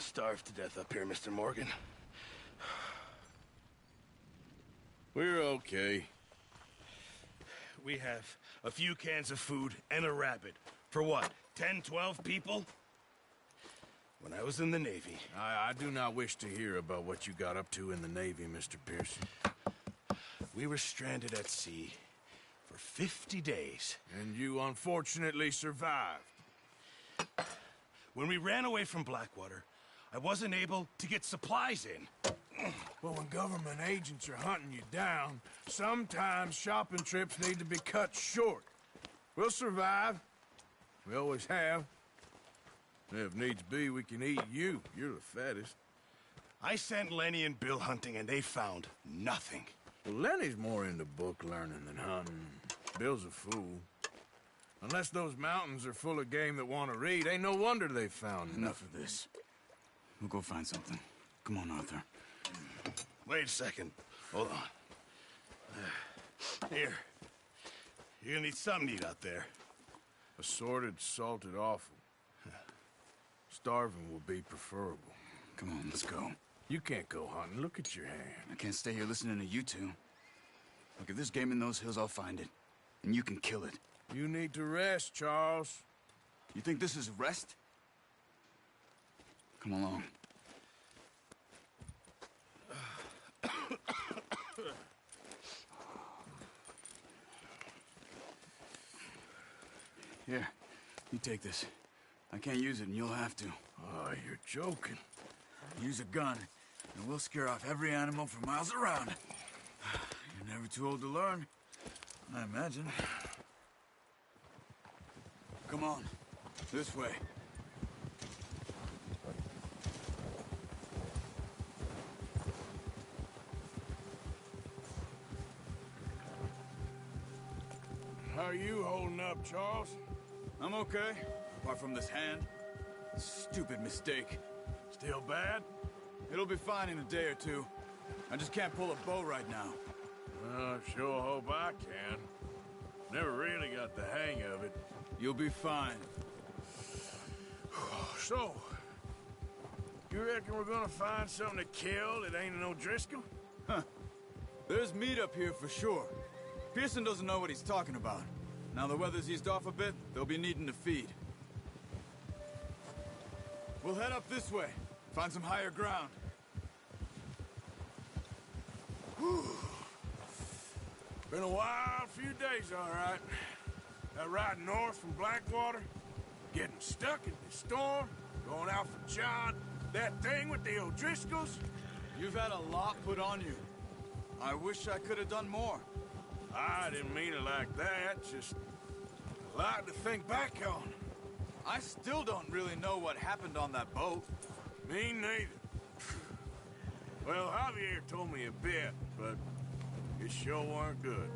starve to death up here, Mr. Morgan. We're okay. We have a few cans of food and a rabbit. For what, 10, 12 people? When I was in the Navy... I do not wish to hear about what you got up to in the Navy, Mr. Pearson. We were stranded at sea for 50 days. And you unfortunately survived. When we ran away from Blackwater, I wasn't able to get supplies in. Well, when government agents are hunting you down, sometimes shopping trips need to be cut short. We'll survive. We always have. If needs be, we can eat you. You're the fattest. I sent Lenny and Bill hunting, and they found nothing. Well, Lenny's more into book learning than hunting. Bill's a fool. Unless those mountains are full of game that want to read, ain't no wonder they found Enough of this. We'll go find something. Come on, Arthur. Wait a second. Hold on. Here. You're gonna need something to eat out there. Assorted, salted offal. Starving will be preferable. Come on, let's go. You can't go hunting. Look at your hand. I can't stay here listening to you two. Look, if there's game in those hills, I'll find it. And you can kill it. You need to rest, Charles. You think this is rest? Come along. Here, you take this. I can't use it, and you'll have to. Oh, you're joking. Use a gun, and we'll scare off every animal for miles around. You're never too old to learn, I imagine. Come on, this way. How are you holding up, Charles? I'm okay, apart from this hand. Stupid mistake. Still bad? It'll be fine in a day or two. I just can't pull a bow right now. I sure hope I can. Never really got the hang of it. You'll be fine. So, you reckon we're gonna find something to kill that ain't an O'Driscoll? Huh. There's meat up here for sure. Pearson doesn't know what he's talking about. Now the weather's eased off a bit, they'll be needing to feed. We'll head up this way. Find some higher ground. Whew. Been a wild few days, all right. That ride north from Blackwater, getting stuck in the storm, going out for John, that thing with the O'Driscolls. You've had a lot put on you. I wish I could have done more. I didn't mean it like that, just a lot to think back on. I still don't really know what happened on that boat. Me neither. Well, Javier told me a bit, but it sure weren't good.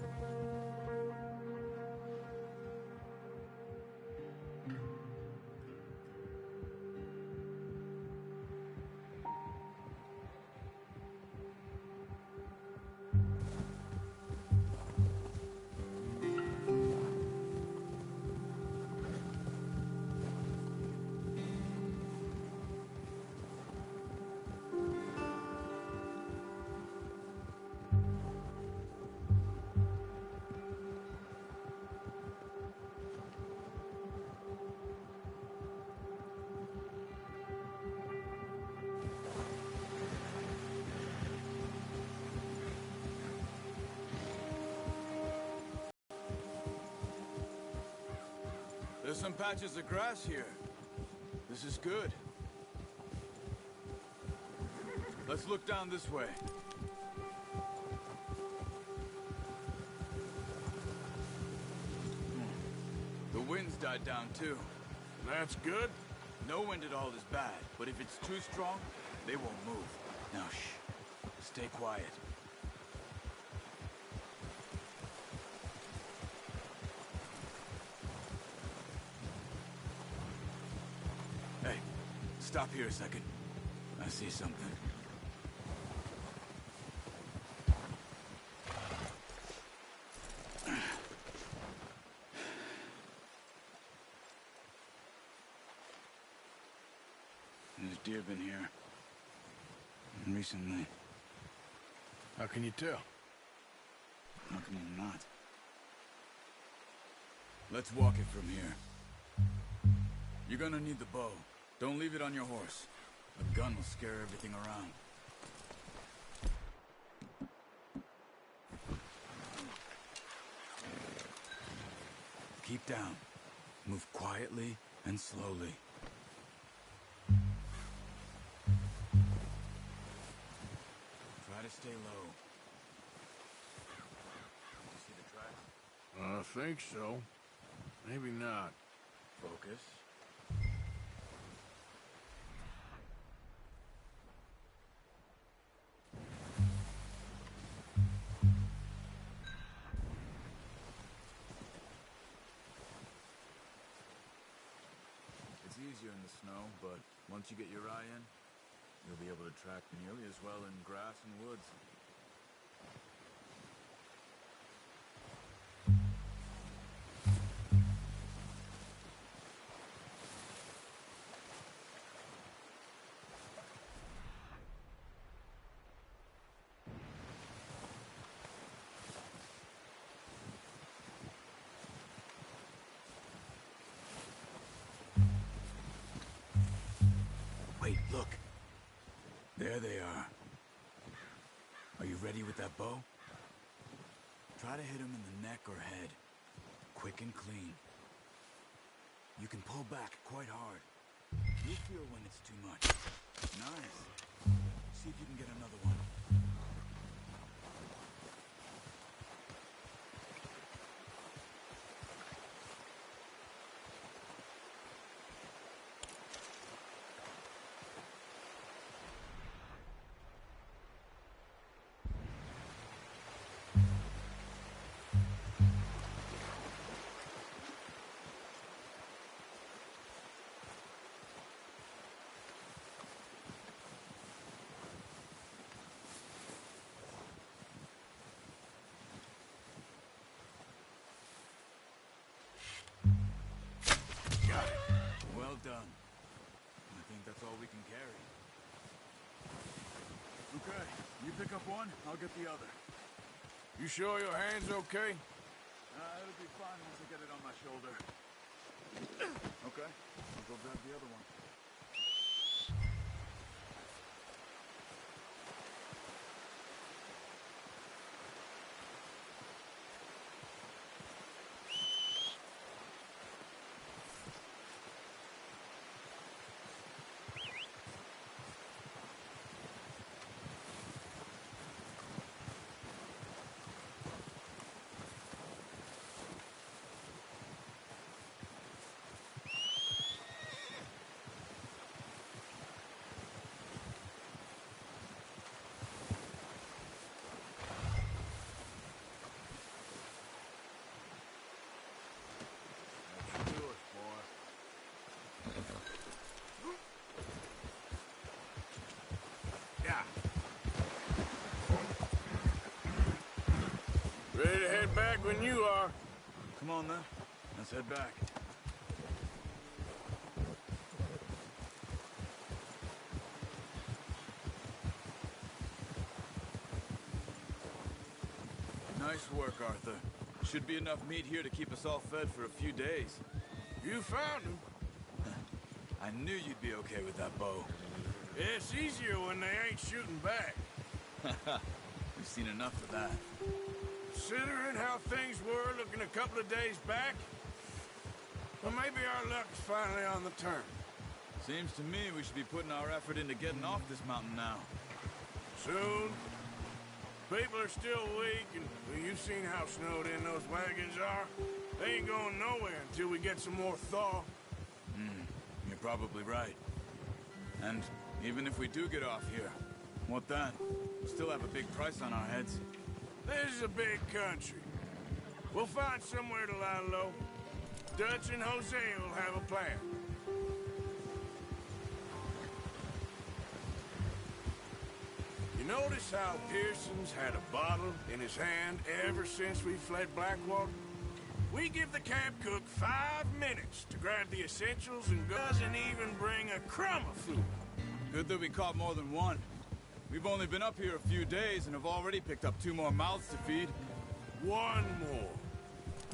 There's some patches of grass here. This is good. Let's look down this way. The wind's died down too. That's good. No wind at all is bad, but if it's too strong, they won't move. Now shh. Stay quiet. Hey, stop here a second. I see something. deer been here. And recently. How can you tell? How can you not? Let's walk it from here. You're gonna need the bow. Don't leave it on your horse. A gun will scare everything around. Keep down. Move quietly and slowly. Try to stay low. You see the tracks? I think so. Maybe not. Focus. It's easier in the snow, but once you get your eye in, you'll be able to track nearly as well in grass and woods. Wait, look. There they are. Are you ready with that bow? Try to hit him in the neck or head. Quick and clean. You can pull back quite hard. You'll feel when it's too much. Nice. See if you can get another one. Well done. I think that's all we can carry. Okay, you pick up one, I'll get the other. You sure your hand's okay? It'll be fine once I get it on my shoulder. Okay, I'll go grab the other one. Ready to head back when you are. Come on then, let's head back. Nice work, Arthur. Should be enough meat here to keep us all fed for a few days. You found him. I knew you'd be okay with that bow. It's easier when they ain't shooting back. We've seen enough of that. Considering how things were looking a couple of days back, well, maybe our luck's finally on the turn. Seems to me we should be putting our effort into getting off this mountain now. Soon. People are still weak, and well, you've seen how snowed in those wagons are. They ain't going nowhere until we get some more thaw. You're probably right. And even if we do get off here, what then? We still have a big price on our heads. This is a big country. We'll find somewhere to lie low. Dutch and Jose will have a plan. You notice how Pearson's had a bottle in his hand ever since we fled Blackwater? We give the camp cook 5 minutes to grab the essentials and doesn't even bring a crumb of food. Good that we caught more than one. We've only been up here a few days and have already picked up 2 more mouths to feed. One more.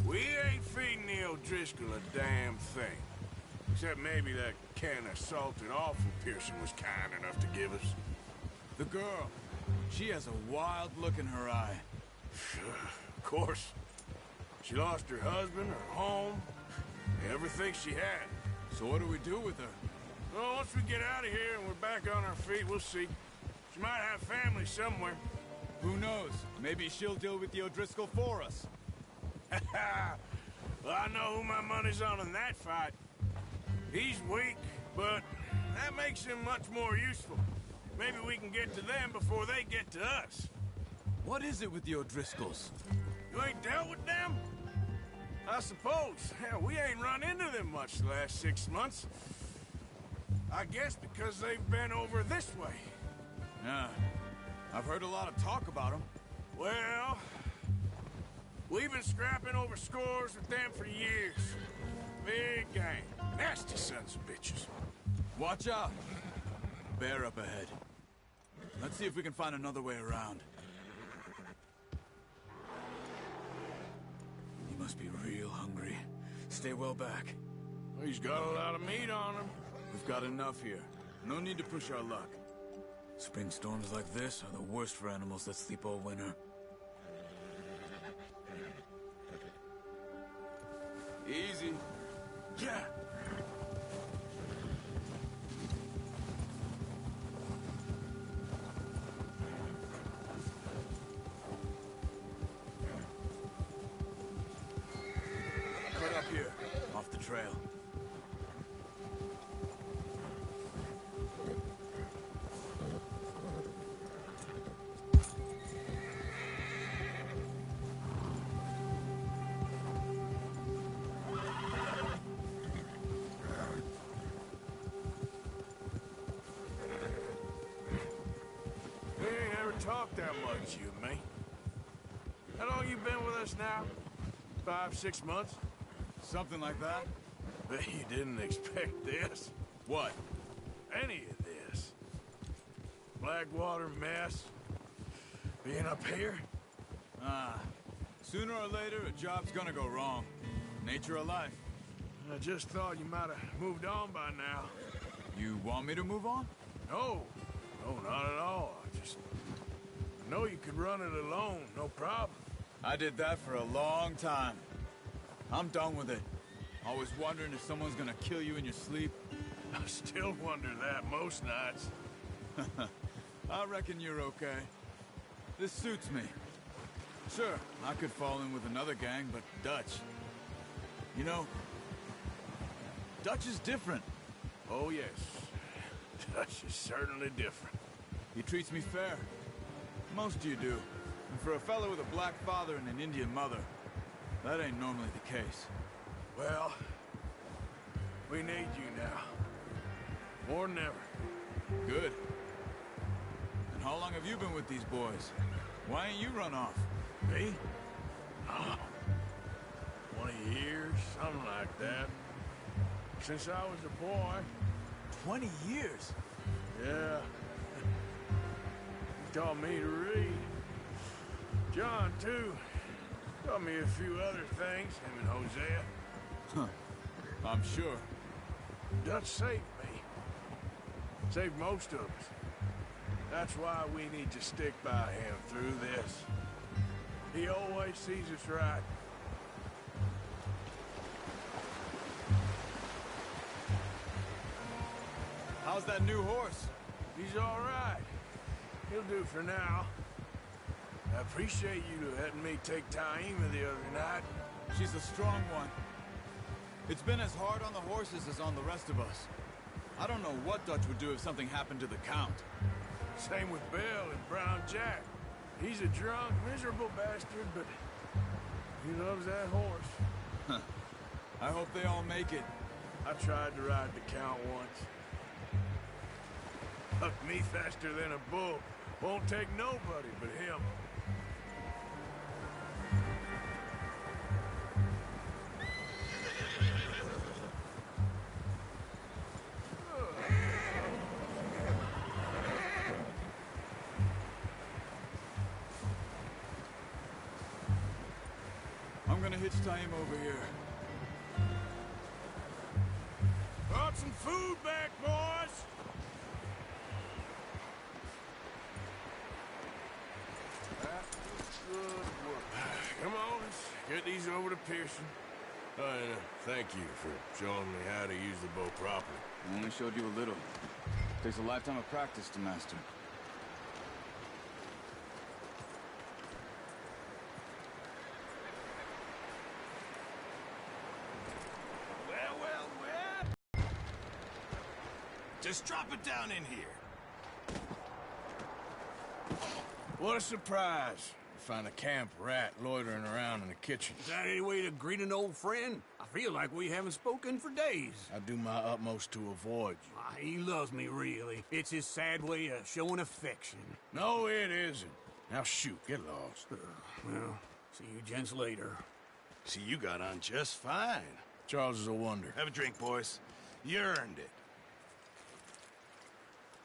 We ain't feeding the O'Driscoll a damn thing. Except maybe that can of salted offal Pearson was kind enough to give us. The girl, she has a wild look in her eye. Of course. She lost her husband, her home, everything she had. So what do we do with her? Well, once we get out of here and we're back on our feet, we'll see. She might have family somewhere. Who knows? Maybe she'll deal with the O'Driscoll for us. Well, I know who my money's on in that fight. He's weak, but that makes him much more useful. Maybe we can get to them before they get to us. What is it with the O'Driscolls? You ain't dealt with them? I suppose. Hell, we ain't run into them much the last 6 months. I guess because they've been over this way. Yeah, I've heard a lot of talk about them. Well, we've been scrapping over scores with them for years. Big gang. Nasty sons of bitches. Watch out. Bear up ahead. Let's see if we can find another way around. He must be real hungry. Stay well back. He's got a lot of meat on him. We've got enough here. No need to push our luck. Spring storms like this are the worst for animals that sleep all winter. Easy. Yeah. Cut up here, off the trail. Talk that much, you and me. How long you been with us now? 5, 6 months? Something like that? Bet you didn't expect this. What? Any of this. Blackwater mess. Being up here? Sooner or later, a job's gonna go wrong. Nature of life. I just thought you might have moved on by now. You want me to move on? No. No, not at all. I know you could run it alone, no problem. I did that for a long time. I'm done with it. Always wondering if someone's gonna kill you in your sleep. I still wonder that most nights. I reckon you're okay. This suits me. Sure, I could fall in with another gang, but Dutch... You know, Dutch is different. Oh, yes. Dutch is certainly different. He treats me fair. Most of you do. And for a fellow with a black father and an Indian mother, that ain't normally the case. Well, we need you now. More than ever. Good. And how long have you been with these boys? Why ain't you run off? Me? Oh, 20 years, something like that. Since I was a boy. 20 years? Yeah. He taught me to read. John, too. Taught me a few other things, him and Hosea. Huh. I'm sure. Dutch saved me. Saved most of us. That's why we need to stick by him through this. He always sees us right. How's that new horse? He's all right. He'll do for now. I appreciate you letting me take Taima the other night. She's a strong one. It's been as hard on the horses as on the rest of us. I don't know what Dutch would do if something happened to the Count. Same with Bill and Brown Jack. He's a drunk, miserable bastard, but he loves that horse. I hope they all make it. I tried to ride the Count once. Hucked me faster than a bull. Won't take nobody but him. I'm gonna hitch time over here. Brought some food back, boys! That was good work. Come on, let's get these over to Pearson. Oh, and thank you for showing me how to use the bow properly. I only showed you a little. Takes a lifetime of practice to master. Well. Just drop it down in here. What a surprise. Find a camp rat loitering around in the kitchen. Is that any way to greet an old friend? I feel like we haven't spoken for days. I do my utmost to avoid you. He loves me, really. It's his sad way of showing affection. No, it isn't. Now shoot, get lost. Well, see you gents later. See, you got on just fine. Charles is a wonder. Have a drink, boys. You earned it.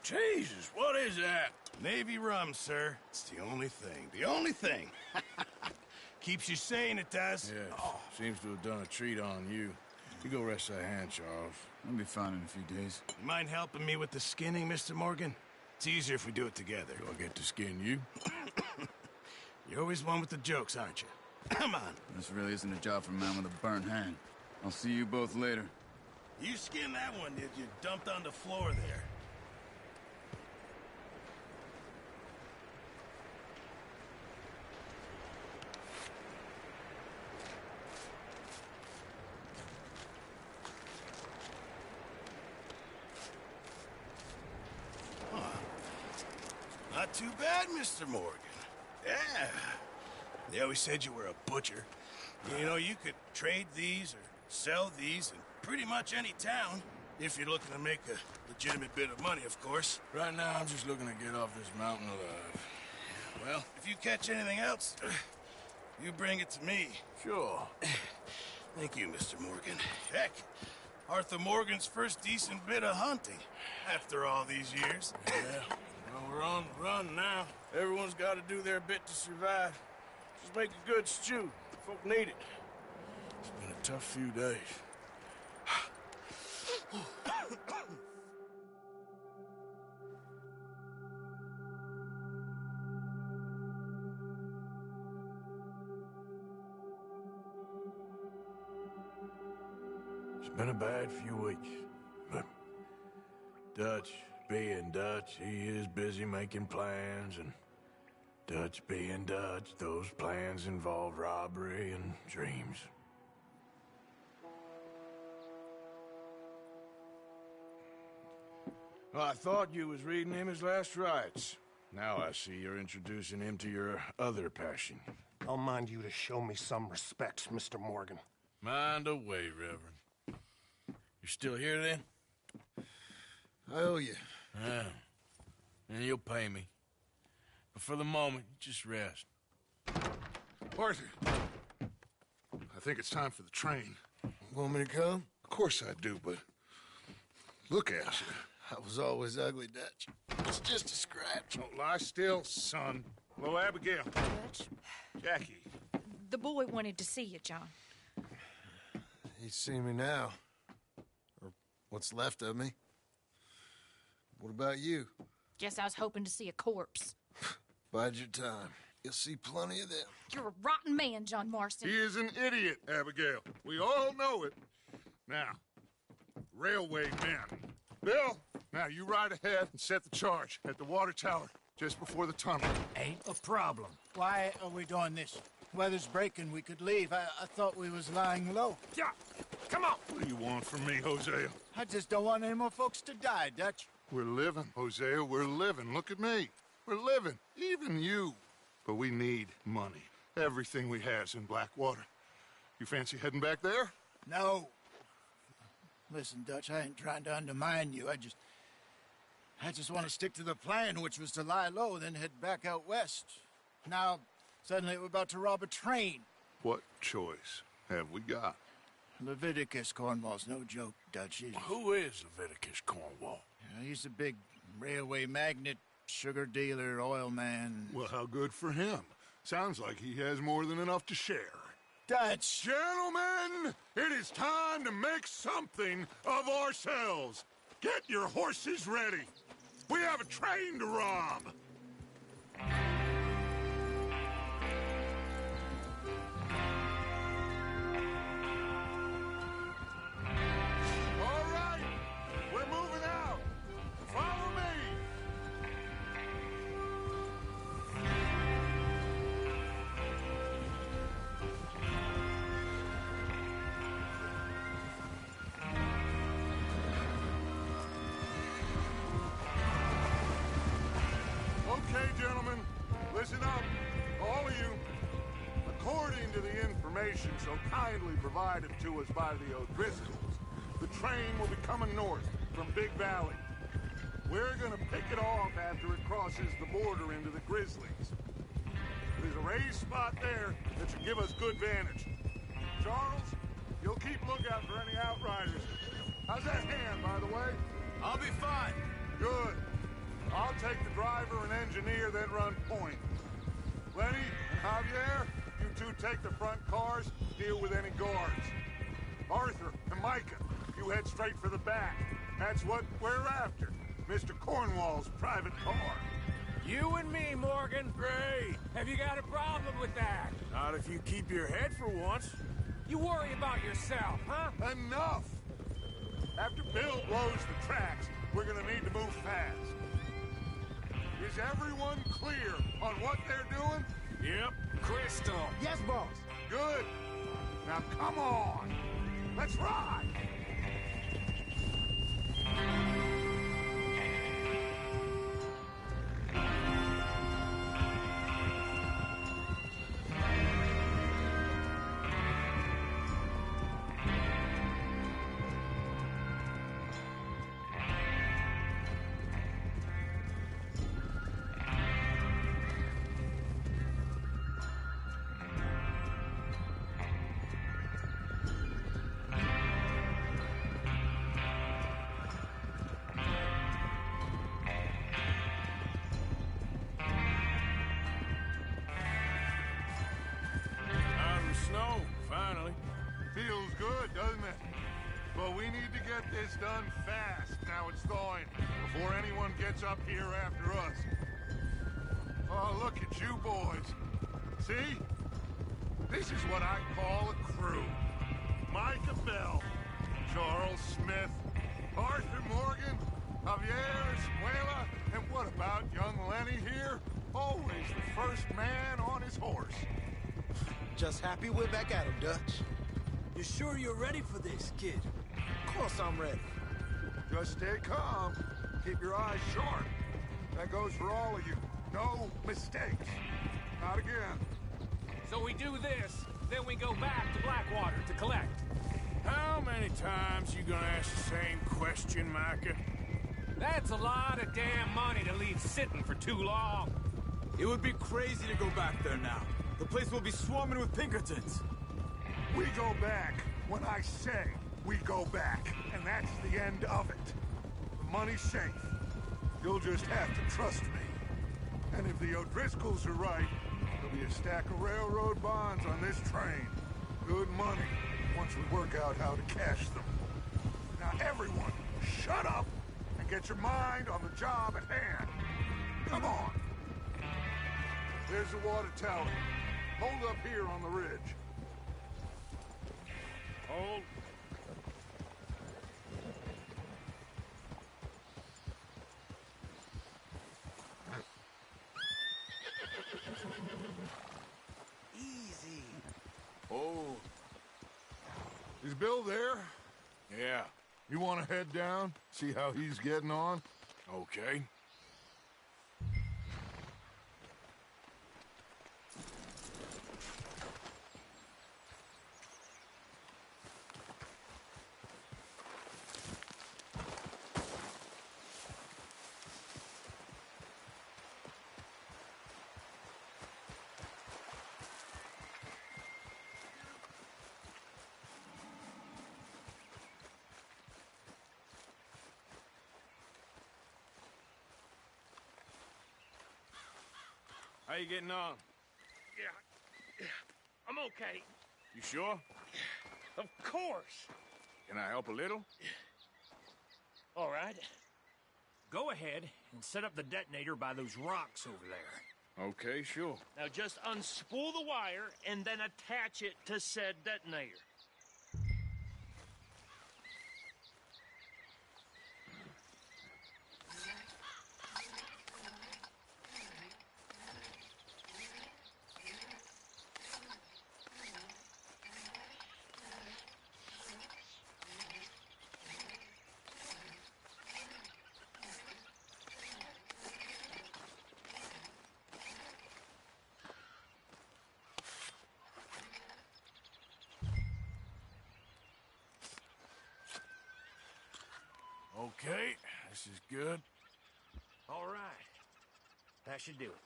Jesus, what is that? Navy rum, sir. It's the only thing. The only thing. Keeps you sane, it does. Yes, seems to have done a treat on you. You go rest that hand, Charles. I'll be fine in a few days. You mind helping me with the skinning, Mr. Morgan? It's easier if we do it together. Do I get to skin you? You're always one with the jokes, aren't you? Come on. This really isn't a job for a man with a burnt hand. I'll see you both later. You skinned that one, did you? Dumped on the floor there. Not too bad, Mr. Morgan. Yeah. They always said you were a butcher. You know, you could trade these or sell these in pretty much any town, if you're looking to make a legitimate bit of money, of course. Right now, I'm just looking to get off this mountain alive. Well, if you catch anything else, you bring it to me. Sure. Thank you, Mr. Morgan. Heck, Arthur Morgan's first decent bit of hunting, after all these years. Yeah. Well, we're on the run now. Everyone's got to do their bit to survive. Just make a good stew. Folk need it. It's been a tough few days. It's been a bad few weeks, but Dutch being Dutch, he is busy making plans, and Dutch being Dutch, those plans involve robbery and dreams. Well, I thought you was reading him his last rites. Now I see you're introducing him to your other passion. I'll mind you to show me some respect, Mr. Morgan. Mind away, Reverend. You still here, then? I owe you. Yeah. And you'll pay me. But for the moment, just rest. Arthur, I think it's time for the train. Want me to come? Of course I do, but look at you. I was always ugly, Dutch. It's just a scratch. Don't lie still, son. Hello, Abigail. Dutch, Jackie. the boy wanted to see you, John. He's seen me now. Or what's left of me. What about you? Guess I was hoping to see a corpse. Bide your time. You'll see plenty of them. You're a rotten man, John Marston. He is an idiot, Abigail. We all know it. Now, railway men. Bill, now you ride ahead and set the charge at the water tower just before the tunnel. Ain't a problem. Why are we doing this? Weather's breaking. We could leave. I thought we was lying low. Yeah, come on. What do you want from me, Hosea? I just don't want any more folks to die, Dutch. We're living, Hosea. We're living. Look at me. We're living. Even you. But we need money. Everything we has in Blackwater. You fancy heading back there? No. Listen, Dutch, I ain't trying to undermine you. I just want to stick to the plan, which was to lie low, then head back out west. Now, suddenly we're about to rob a train. What choice have we got? Leviticus Cornwall's no joke, Dutch. Who is Leviticus Cornwall? He's a big railway magnate, sugar dealer, oil man. Well, how good for him. Sounds like he has more than enough to share. Dutch! Gentlemen, it is time to make something of ourselves. Get your horses ready. We have a train to rob. All right, we're moving out. Follow me. Okay, gentlemen, listen up, all of you. According to the information so kindly provided to us by the O'Driscolls, the train will be coming north from Big Valley. We're gonna pick it off after it crosses the border into the Grizzlies. There's a raised spot there that should give us good vantage. Charles, you'll keep lookout for any outriders. How's that hand, by the way? I'll be fine. Good. I'll take the driver and engineer, then run point. Lenny and Javier, you two take the front cars, deal with any guards. Arthur and Micah, you head straight for the back. That's what we're after. Mr. Cornwall's private car. You and me, Morgan. Great. Have you got a problem with that? Not if you keep your head for once. You worry about yourself, huh? Enough! After Bill blows the tracks, we're gonna need to move fast. Is everyone clear on what they're doing? Yep. Crystal. Yes, boss. Good. Now come on. Let's ride. Out of the snow, finally. Feels good, doesn't it? But we need to get this done fast, now it's thawing, before anyone gets up here after us. Oh, look at you boys. See? This is what I call a crew. Micah Bell, Charles Smith, Arthur Morgan, Javier Escuela, and what about young Lenny here? Always the first man on his horse. Just happy we're back at him, Dutch. You sure you're ready for this, kid? Of course I'm ready. Just stay calm. Keep your eyes sharp. That goes for all of you. No mistakes. Not again. So we do this, then we go back to Blackwater to collect. How many times you gonna ask the same question, Micah? That's a lot of damn money to leave sitting for too long. It would be crazy to go back there now. The place will be swarming with Pinkertons. We go back when I say we go back, and that's the end of it. The money's safe. You'll just have to trust me. And if the O'Driscolls are right, there'll be a stack of railroad bonds on this train. Good money, once we work out how to cash them. Now everyone, shut up and get your mind on the job at hand. Come on. There's the water tower. Hold up here on the ridge. Hold. Easy. Oh. Is Bill there? Yeah. You want to head down, see how he's getting on? Okay. How you getting on? Yeah, I'm okay. You sure? Of course. Can I help a little? All right. Go ahead and set up the detonator by those rocks over there. Okay, sure. Now just unspool the wire and then attach it to said detonator. Okay, this is good. All right. That should do it.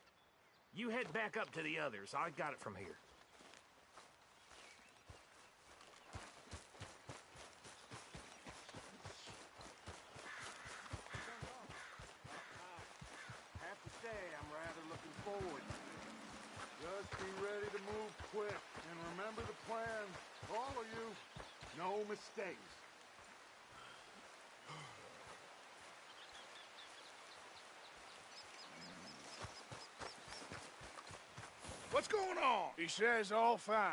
You head back up to the others. I got it from here. Have to say, I'm rather looking forward. Just be ready to move quick. And remember the plan. All of you, no mistakes. What's going on? He says all fine.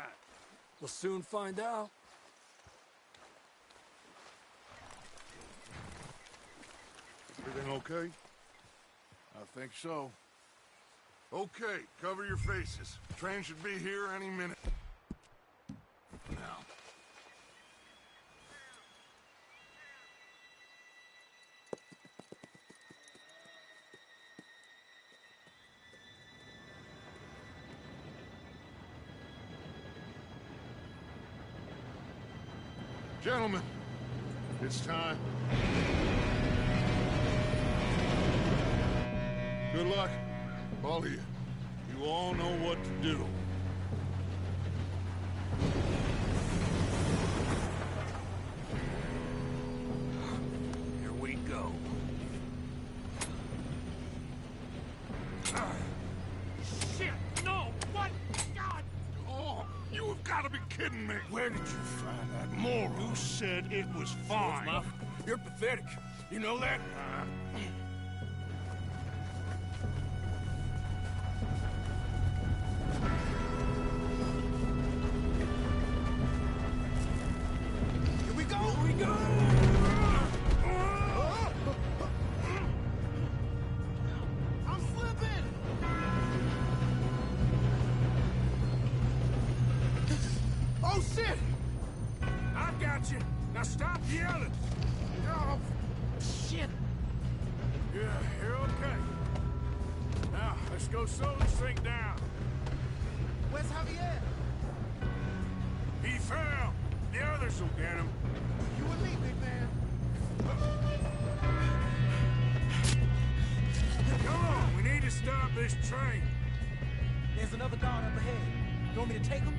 We'll soon find out. Everything okay? I think so. Okay, cover your faces. Train should be here any minute. Now. Gentlemen, it's time. Good luck, all of you. You all know what to do. Here we go. Shit! No! What? God! Oh, you have got to be kidding me. Where did you find that moron? Who said it was fine? You're pathetic. You know that? Here we go! Here we go! I'm slipping! Oh, shit! I got you. Now stop yelling. Oh, shit! Yeah, you're okay. Now, let's go slow this thing down. Where's Javier? He fell. The others will get him. You and me, big man. Come on, we need to stop this train. There's another guard up ahead. You want me to take him?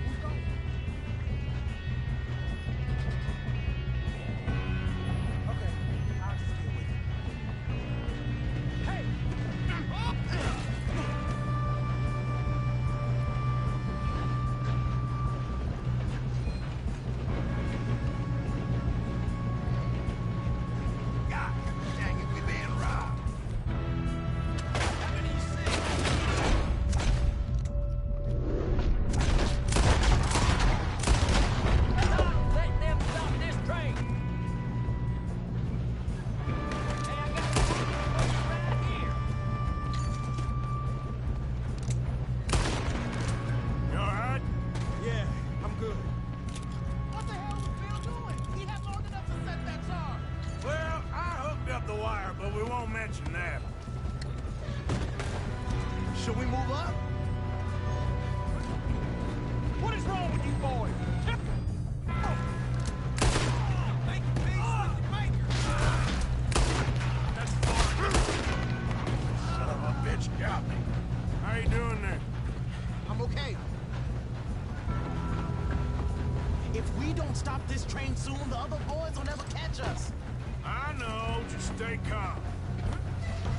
Who's going? Okay, I'll just deal with it. Hey! God dang it, we being robbed. How many you see? Let them stop this train! Hey, I got a right here! You all right? Yeah, I'm good. What the hell was Bill doing? He had long enough to set that charge. Well, I hooked up the wire, but we won't mention that. Should we move up? What is wrong with you boys? Make peace with the maker. That's fine. Son of a bitch got me. How you doing there? I'm okay. If we don't stop this train soon, the other boys will never catch us. I know. Just stay calm.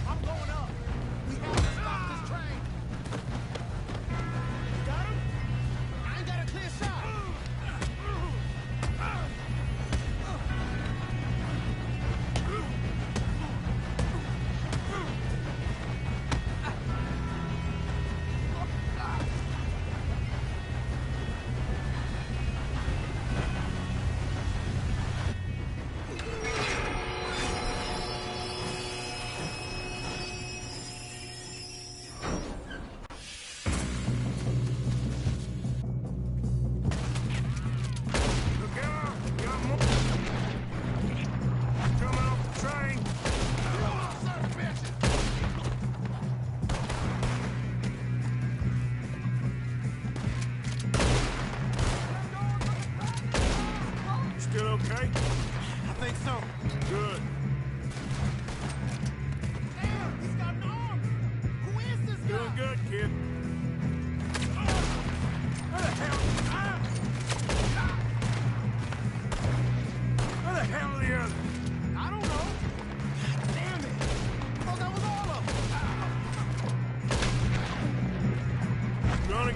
I'm going up.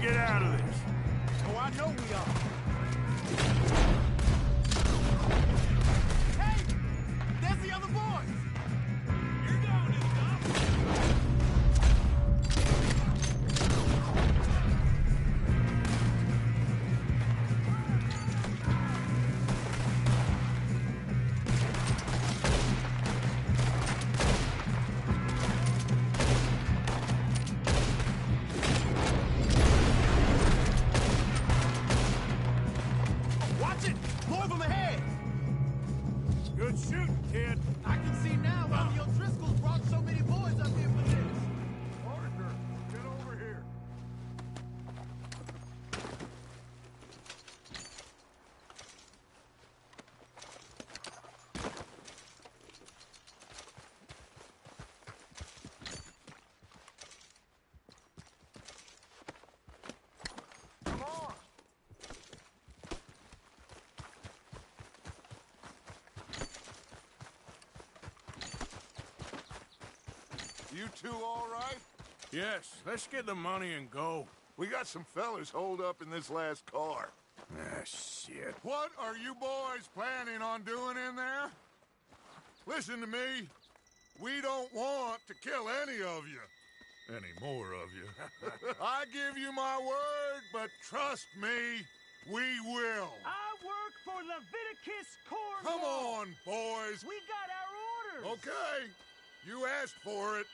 get out of this. Oh, I know we are. There's the other boys! You're going in, Doc! Watch it! More of them ahead! Good shooting, kid. I can see now why the O'Driscolls brought so many boys up here for this. Partner, get over here. Come on. You two all right? Yes, let's get the money and go. We got some fellas holed up in this last car. Ah, shit. What are you boys planning on doing in there? Listen to me. We don't want to kill any of you. Any more of you. I give you my word, but trust me, we will. I work for Leviticus Corps. Come on, boys. We got our orders. Okay. You asked for it.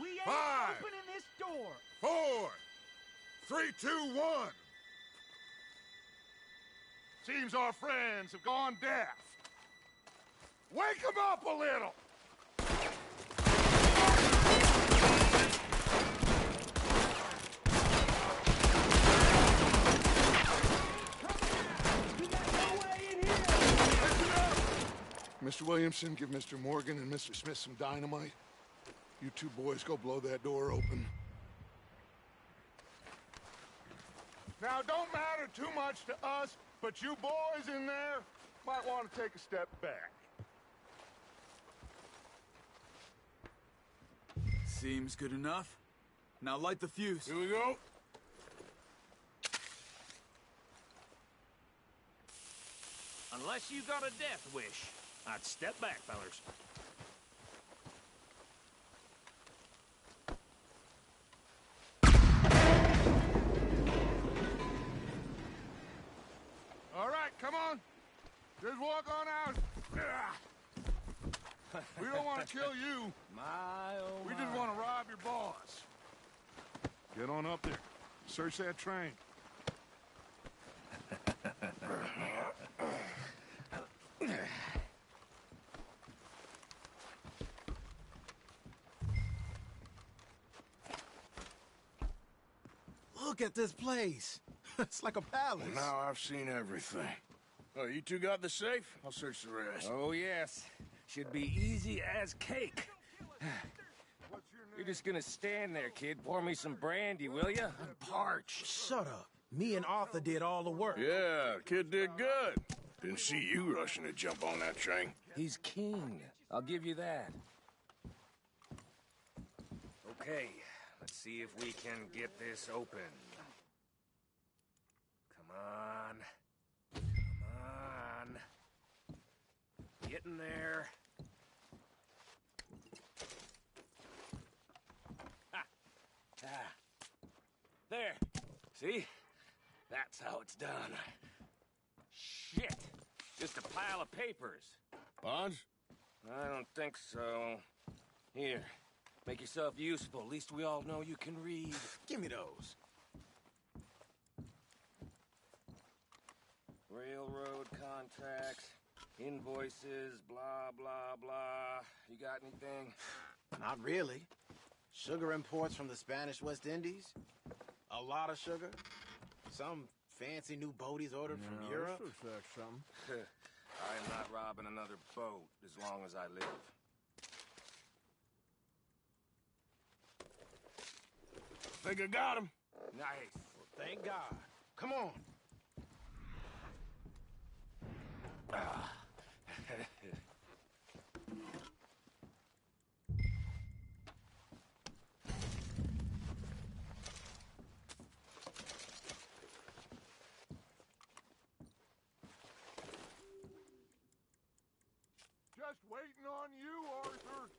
We ain't 5, opening this door. 4, 3, 2, 1. Seems our friends have gone deaf. Wake them up a little. Mr. Williamson, give Mr. Morgan and Mr. Smith some dynamite. You two boys go blow that door open. Now, don't matter too much to us, but you boys in there might want to take a step back. Seems good enough. Now light the fuse. Here we go. Unless you got a death wish, I'd step back, fellers. All right, come on. Just walk on out. We don't want to kill you. My, oh We just want to rob your boss. Get on up there. Search that train. Look at this place. It's like a palace. Well, now I've seen everything. Oh, you two got the safe? I'll search the rest. Oh, yes. Should be easy as cake. You're just gonna stand there, kid. Pour me some brandy, will ya? I'm parched. Shut up. Me and Arthur did all the work. Yeah, kid did good. Didn't see you rushing to jump on that train. He's king. I'll give you that. Okay, let's see if we can get this open. Come on. Come on. Get in there. There. See? That's how it's done. Shit. Just a pile of papers. Bonds? I don't think so. Here. Make yourself useful. At least we all know you can read. Give me those. Railroad contracts, invoices, blah, blah, blah. You got anything? Not really. Sugar imports from the Spanish West Indies. A lot of sugar. Some fancy new boaties ordered from Europe. This looks like something. I'm not robbing another boat as long as I live. Think I got him. Nice. Well, thank God. Come on. just waiting on you, Arthur.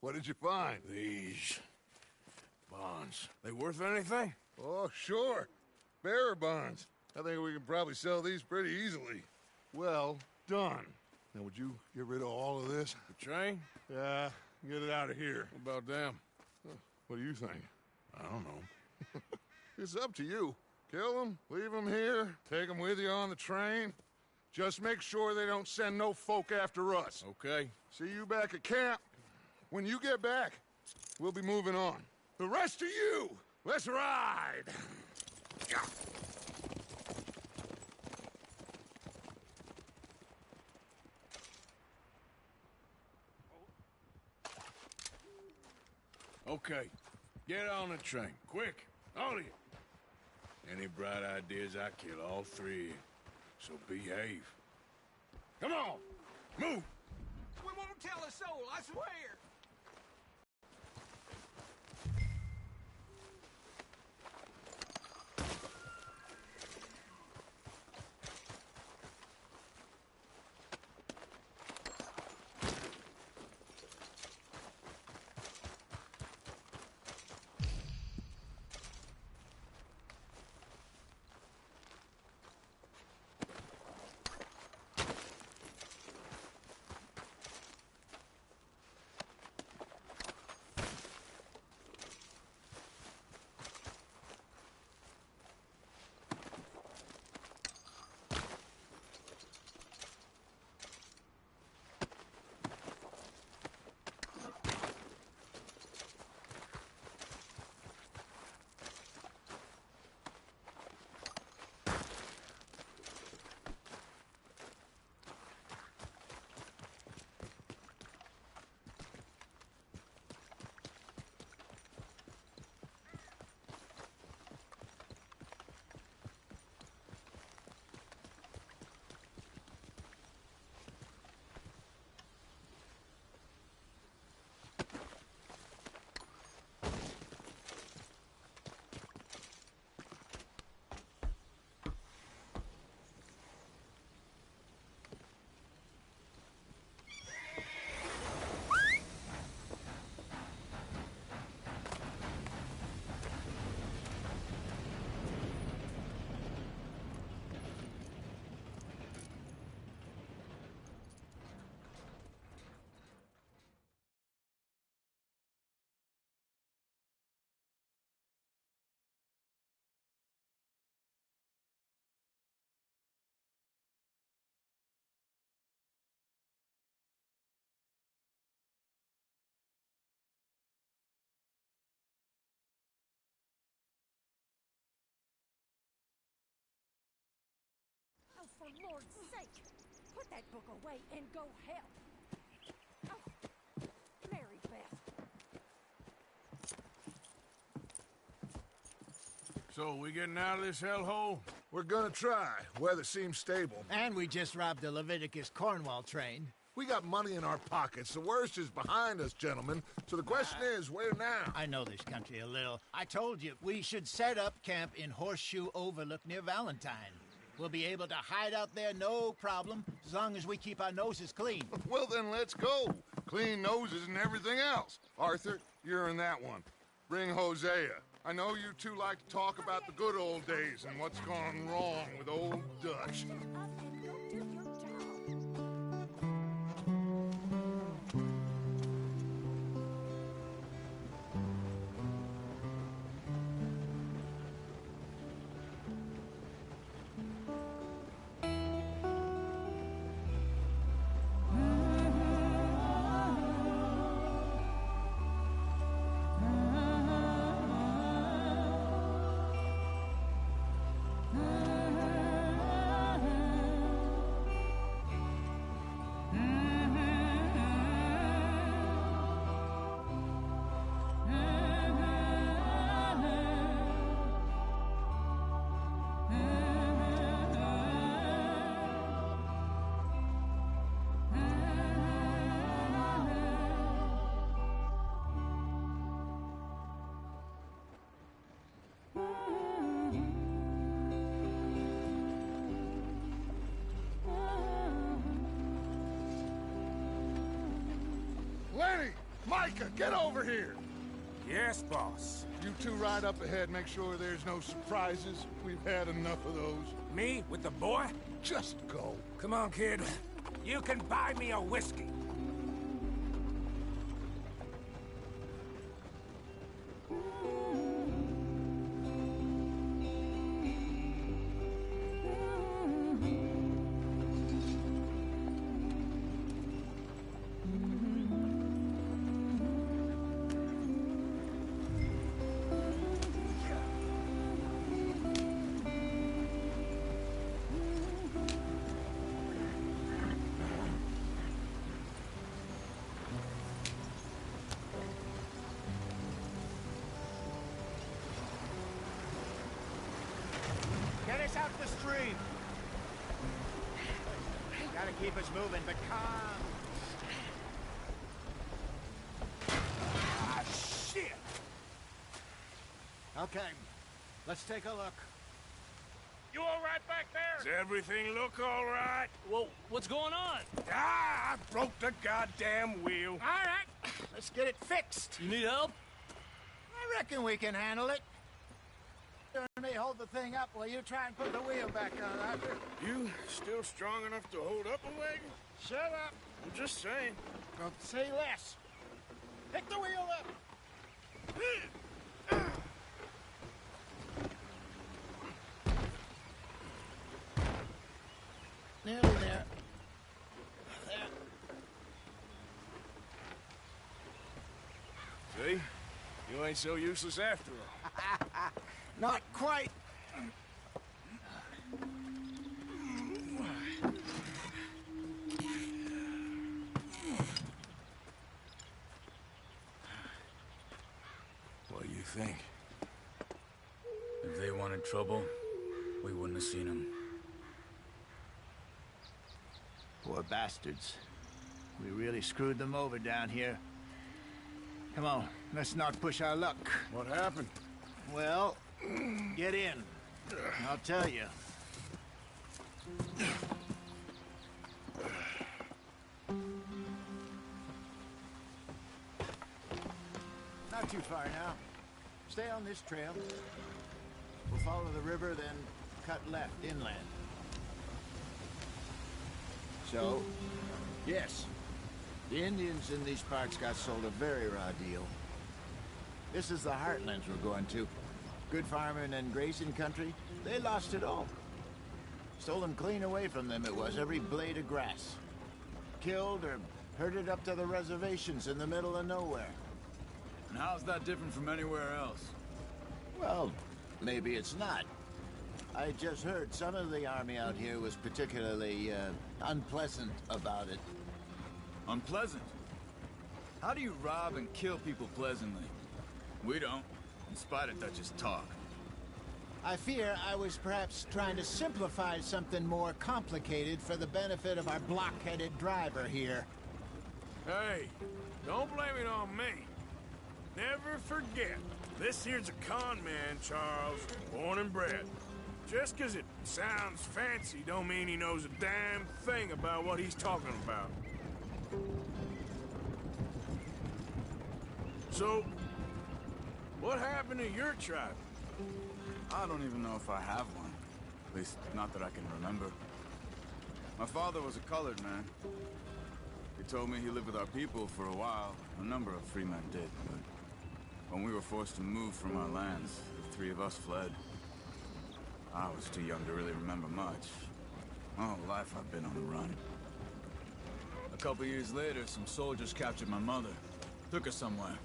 What did you find? These bonds. They worth anything? Oh, sure. Bearer bonds. I think we can probably sell these pretty easily. Well done. Now, would you get rid of all of this? The train? Yeah, get it out of here. What about them? What do you think? I don't know. It's up to you. Kill them, leave them here, take them with you on the train. Just make sure they don't send no folk after us. Okay. See you back at camp. When you get back, we'll be moving on. The rest of you, let's ride! Okay. Get on the train. Quick. All of you. Any bright ideas, I kill all three. So behave. Come on! Move! We won't tell a soul, I swear! Oh, for Lord's sake, put that book away and go help. Oh, Mary Beth. So, we getting out of this hellhole? We're gonna try. Weather seems stable. And we just robbed the Leviticus Cornwall train. We got money in our pockets. The worst is behind us, gentlemen. So the question is, where now? I know this country a little. I told you, we should set up camp in Horseshoe Overlook near Valentine. We'll be able to hide out there no problem, as long as we keep our noses clean. Well, then let's go. Clean noses and everything else. Arthur, you're in that one. Bring Hosea. I know you two like to talk about the good old days and what's gone wrong with old Dutch. Micah, get over here! Yes, boss. You two ride up ahead, make sure there's no surprises. We've had enough of those. Me with the boy? Just go. Come on, kid. You can buy me a whiskey. Get us out the stream. Gotta keep us moving, but calm. Ah, shit! Okay, let's take a look. You all right back there? Does everything look all right? Well, what's going on? Ah, I broke the goddamn wheel. All right, let's get it fixed. You need help? I reckon we can handle it. You may hold the thing up while you try and put the wheel back on, Arthur. You still strong enough to hold up a wagon? Shut up. I'm just saying. Don't say less. Pick the wheel up. Nearly there. See? You ain't so useless after all. Not quite. What do you think? If they wanted trouble, we wouldn't have seen them. Poor bastards. We really screwed them over down here. Come on, let's not push our luck. What happened? Well, get in. I'll tell you. Not too far now. Stay on this trail. We'll follow the river, then cut left inland. So, yes, the Indians in these parts got sold a very raw deal. This is the heartlands we're going to. Good farming and grazing country, they lost it all. Stolen clean away from them it was, every blade of grass. Killed or herded up to the reservations in the middle of nowhere. And how's that different from anywhere else? Well, maybe it's not. I just heard some of the army out here was particularly, unpleasant about it. Unpleasant? How do you rob and kill people pleasantly? We don't, in spite of Dutch's talk. I fear I was perhaps trying to simplify something more complicated for the benefit of our blockheaded driver here. Hey, don't blame it on me. Never forget, this here's a con man, Charles, born and bred. Just 'cause it sounds fancy don't mean he knows a damn thing about what he's talking about. So, what happened to your tribe? I don't even know if I have one. At least, not that I can remember. My father was a colored man. He told me he lived with our people for a while. A number of free men did, but when we were forced to move from our lands, the three of us fled. I was too young to really remember much. My whole life I've been on the run. A couple years later, some soldiers captured my mother. Took her somewhere.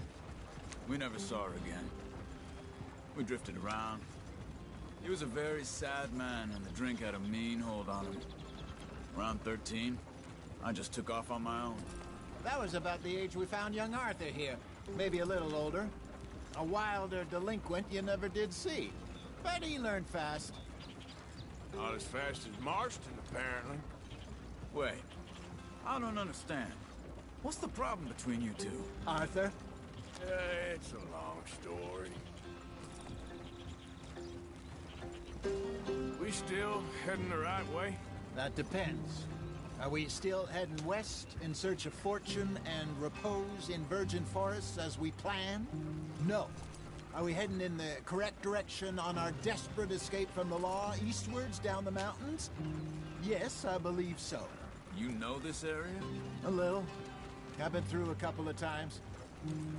We never saw her again. We drifted around. He was a very sad man, and the drink had a mean hold on him. Around 13, I just took off on my own. That was about the age we found young Arthur here. Maybe a little older. A wilder delinquent you never did see. But he learned fast. Not as fast as Marston, apparently. Wait, I don't understand. What's the problem between you two? Arthur? It's a long story. We still heading the right way? That depends. Are we still heading west in search of fortune and repose in virgin forests as we planned? No. Are we heading in the correct direction on our desperate escape from the law eastwards down the mountains? Yes, I believe so. You know this area? A little. I've been through a couple of times.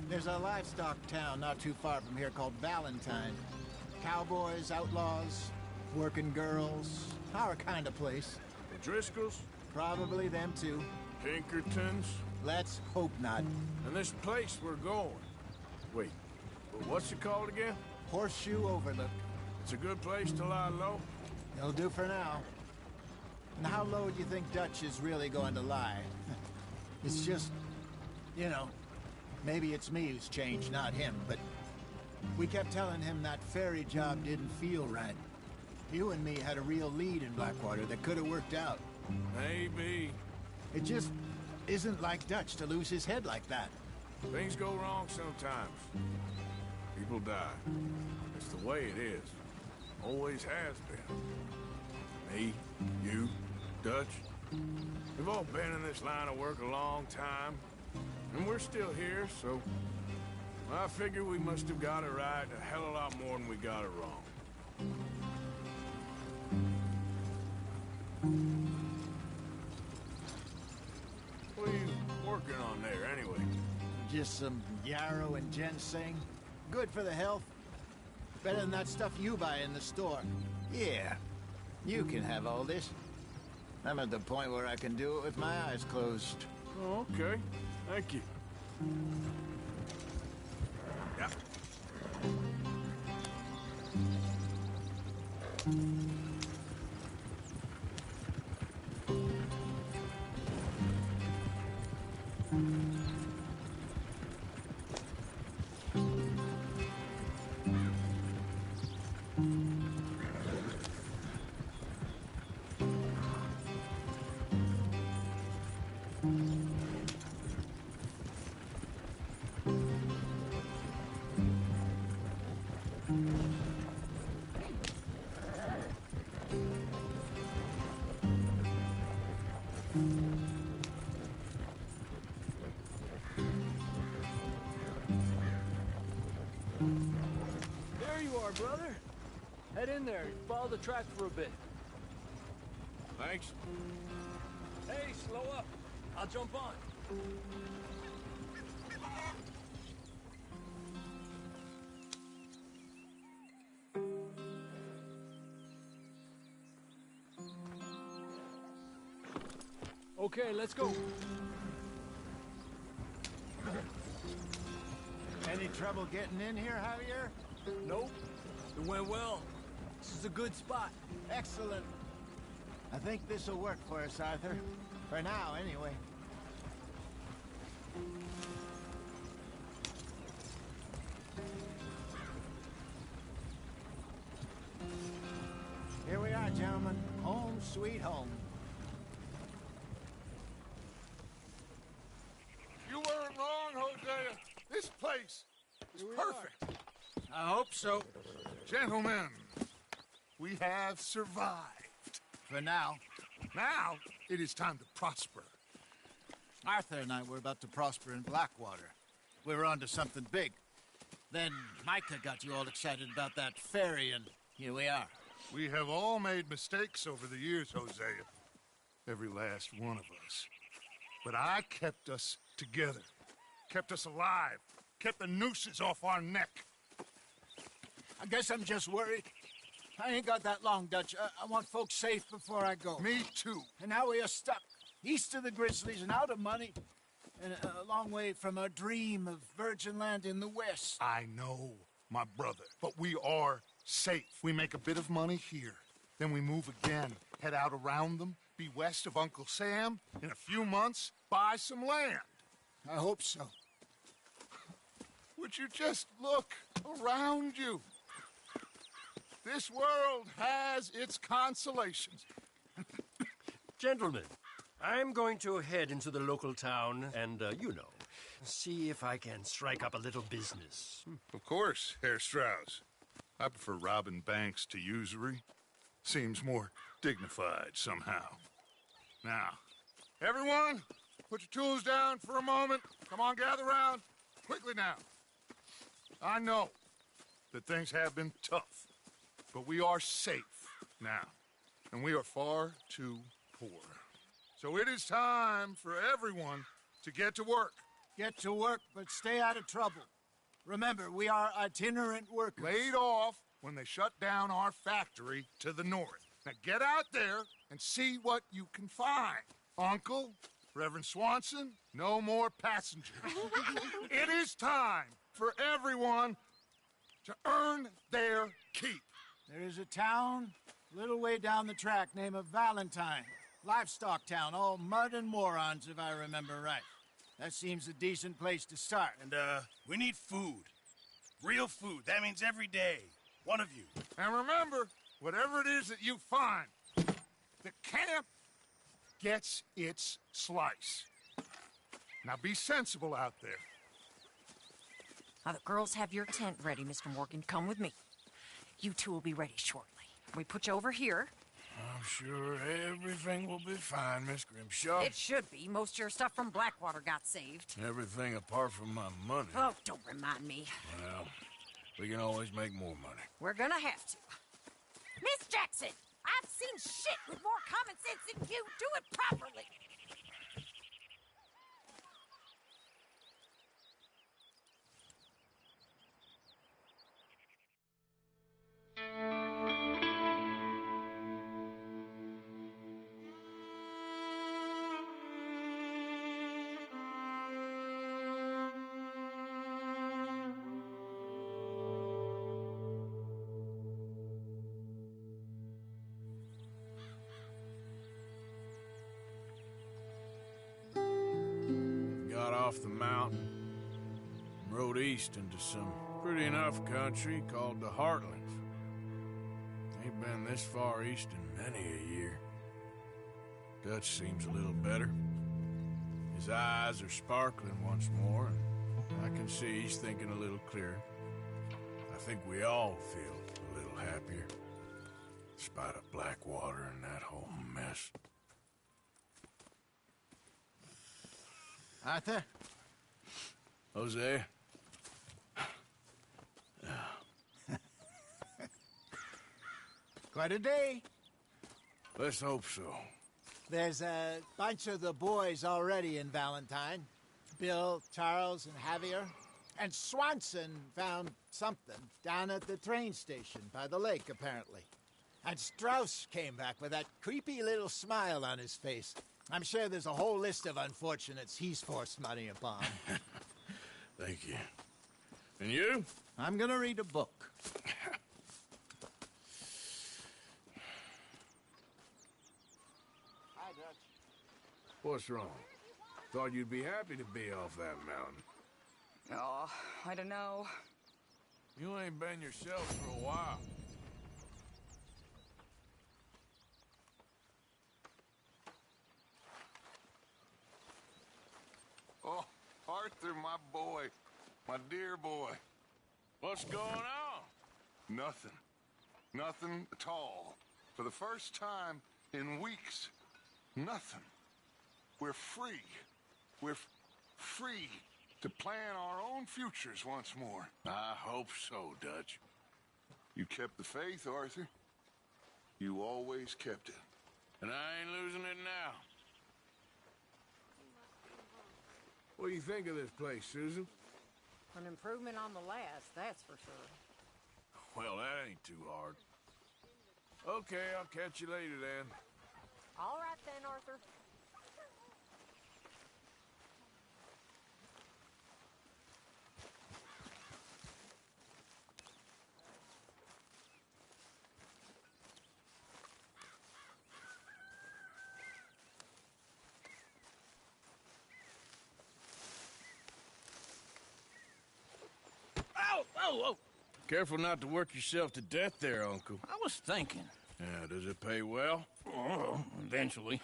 There's a livestock town not too far from here called Valentine. Cowboys, outlaws, working girls, our kind of place. The Driscolls? Probably them too. Pinkertons? Let's hope not. And this place we're going. Wait, but what's it called again? Horseshoe Overlook. It's a good place to lie low? It'll do for now. And how low do you think Dutch is really going to lie? It's just, you know, maybe it's me who's changed, not him, but we kept telling him that ferry job didn't feel right. You and me had a real lead in Blackwater that could have worked out. Maybe. It just isn't like Dutch to lose his head like that. Things go wrong sometimes. People die. It's the way it is. Always has been. Me, you, Dutch. We've all been in this line of work a long time. And we're still here, so I figure we must have got it right a hell of a lot more than we got it wrong. What are you working on there, anyway? Just some yarrow and ginseng. Good for the health. Better than that stuff you buy in the store. Yeah, you can have all this. I'm at the point where I can do it with my eyes closed. Oh, okay. Thank you. Yeah. There you are, brother. Head in there. Follow the track for a bit. Thanks. Hey, slow up. I'll jump on. Okay, let's go. Any trouble getting in here, Javier? Nope. It went well. This is a good spot. Excellent. I think this'll work for us, Arthur. For now, anyway. Here we are, gentlemen. Home sweet home. You weren't wrong, Hosea. This place is perfect. I hope so. Gentlemen, we have survived. For now. Now, it is time to prosper. Arthur and I were about to prosper in Blackwater. We were onto something big. Then Micah got you all excited about that ferry, and here we are. We have all made mistakes over the years, Hosea. Every last one of us. But I kept us together. Kept us alive. Kept the nooses off our neck. I guess I'm just worried. I ain't got that long, Dutch. I want folks safe before I go. Me too. And now we are stuck, east of the Grizzlies and out of money, and a long way from our dream of virgin land in the west. I know, my brother, but we are safe. We make a bit of money here, then we move again, head out around them, be west of Uncle Sam, in a few months, buy some land. I hope so. Would you just look around you? This world has its consolations. Gentlemen, I'm going to head into the local town and, see if I can strike up a little business. Of course, Herr Strauss. I prefer robbing banks to usury. Seems more dignified somehow. Now, Everyone, put your tools down for a moment. Come on, gather round. Quickly now. I know that things have been tough, but we are safe now, and we are far too poor. So it is time for everyone to get to work. Get to work, but stay out of trouble. Remember, we are itinerant workers. Laid off when they shut down our factory to the north. Now get out there and see what you can find. Uncle, Reverend Swanson, no more passengers. It is time for everyone to earn their keep. There is a town a little way down the track named Valentine. Livestock town, all mud and morons, if I remember right. That seems a decent place to start. And, we need food. Real food. That means every day. One of you. And remember, whatever it is that you find, the camp gets its slice. Now be sensible out there. Now the girls have your tent ready, Mr. Morgan. Come with me. You two will be ready shortly. We put you over here. I'm sure everything will be fine, Miss Grimshaw. It should be. Most of your stuff from Blackwater got saved. Everything apart from my money. Oh, don't remind me. Well, we can always make more money. We're gonna have to. Miss Jackson, I've seen shit with more common sense than you. Do it properly. Got off the mountain and rode east into some pretty enough country called the Heartlands. Ain't been this far east in many a year. Dutch seems a little better. His eyes are sparkling once more, and I can see he's thinking a little clearer. I think we all feel a little happier, in spite of Blackwater and that whole mess. Arthur? Jose? Quite a day. Let's hope so. There's a bunch of the boys already in Valentine. Bill, Charles, and Javier. And Swanson found something down at the train station by the lake, apparently. And Strauss came back with that creepy little smile on his face. I'm sure there's a whole list of unfortunates he's forced money upon. Thank you. And you? I'm gonna read a book. Hi, Dutch. What's wrong? Thought you'd be happy to be off that mountain. Oh, I don't know. You ain't been yourself for a while. Oh, Arthur, my boy. My dear boy. What's going on? Nothing. Nothing at all. For the first time in weeks, nothing. We're free. We're free to plan our own futures once more. I hope so, Dutch. You kept the faith, Arthur. You always kept it. And I ain't losing it now. What do you think of this place, Susan? An improvement on the last, that's for sure. Well, that ain't too hard. Okay, I'll catch you later then. All right then, Arthur. Whoa! Careful not to work yourself to death there, Uncle. I was thinking. Yeah, does it pay well? Oh, eventually.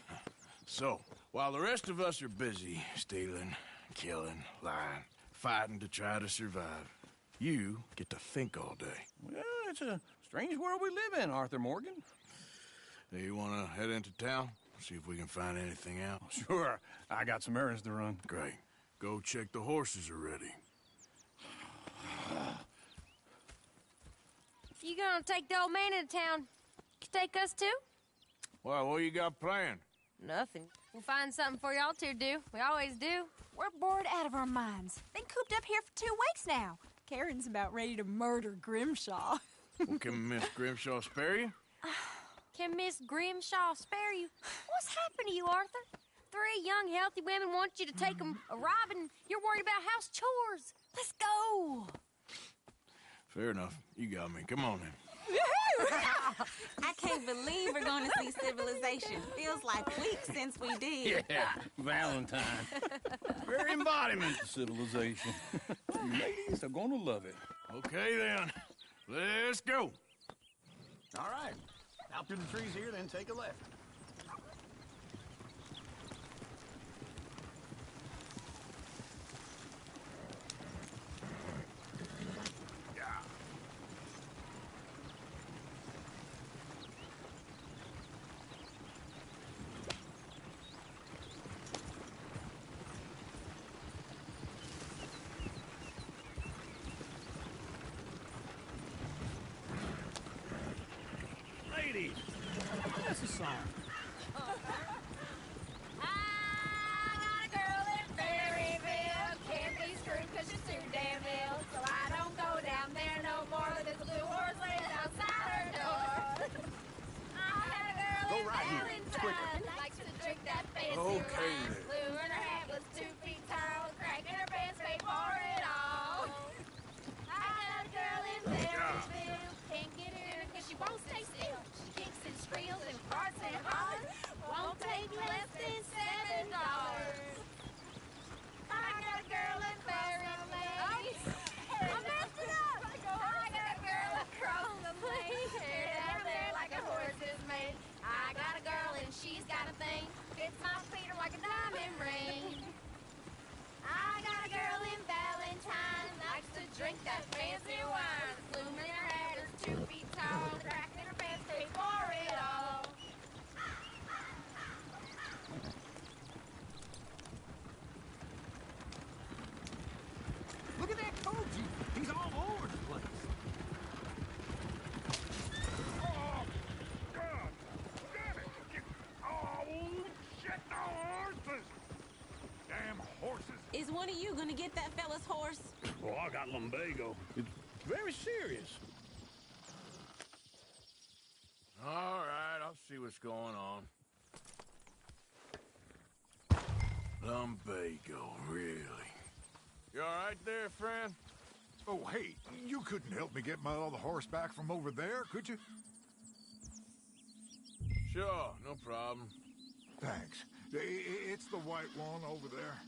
So, while the rest of us are busy stealing, killing, lying, fighting to try to survive, you get to think all day. Well, it's a strange world we live in, Arthur Morgan. Do you want to head into town? See if we can find anything out? Sure. I got some errands to run. Great. Go check the horses are ready. If you gonna take the old man into town, you take us too? Well, what you got planned? Nothing. We'll find something for y'all to do. We always do. We're bored out of our minds. Been cooped up here for 2 weeks now. Karen's about ready to murder Grimshaw. Well, can Miss Grimshaw spare you? Can Miss Grimshaw spare you? What's happened to you, Arthur? 3 young, healthy women want you to take them a robbing. You're worried about house chores. Let's go. Fair enough. You got me. Come on then. I can't believe we're going to see civilization. Feels like weeks since we did. Yeah, Valentine. Very embodiment of civilization. You ladies are gonna love it. Okay then. Let's go. All right. Out through the trees here, then take a left. Ladies, that's a song. I got a girl in Berryville. Can't be screwed 'cause she's too damn ill. So I don't go down there no more. There's a blue horse laying outside her door. I had a girl Go in right here. Valentine. Likes to drink that fancy Okay, wine. then. Blue and her hat was 2 feet tall. Crack in her pants paid for it all. I got a girl in Berryville. Can't get her in 'cause she won't stay still. She kicks and squeals and farts and hollers. Won't take less than $7. I got a girl in Berryville. I messed it up. I got a girl across the lane. Hair down there like a horse is made. I got a girl and she's got a thing. Fits my feet are like a diamond ring. I got a girl in Valentine. Likes to drink that fancy wine. Bloom in her hat is 2 feet tall. Crack in her pants paid for it all. Look at that coach. He's all over the place. Oh, God! Damn it! Oh, shit! The horses! Damn horses! Is one of you going to get that fella's horse? Oh, I got lumbago. It's very serious. All right, I'll see what's going on. Lumbago, really? You all right there, friend? Oh, hey, you couldn't help me get my other horse back from over there, could you? Sure, no problem. Thanks. It's the white one over there.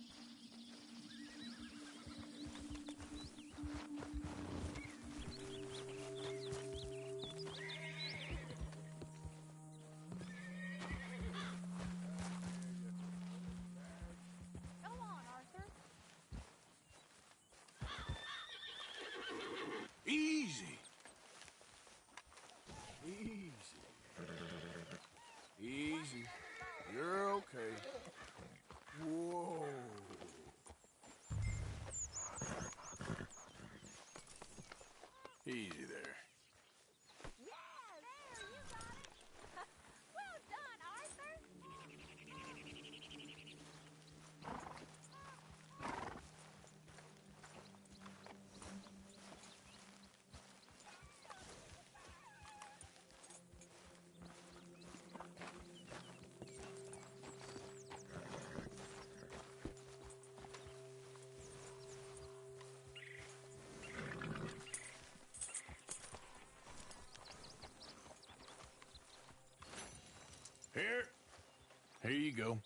Go on, Arthur. Easy. Easy. Easy. You're okay. Whoa. Easy there. Well done, Arthur. Here you go.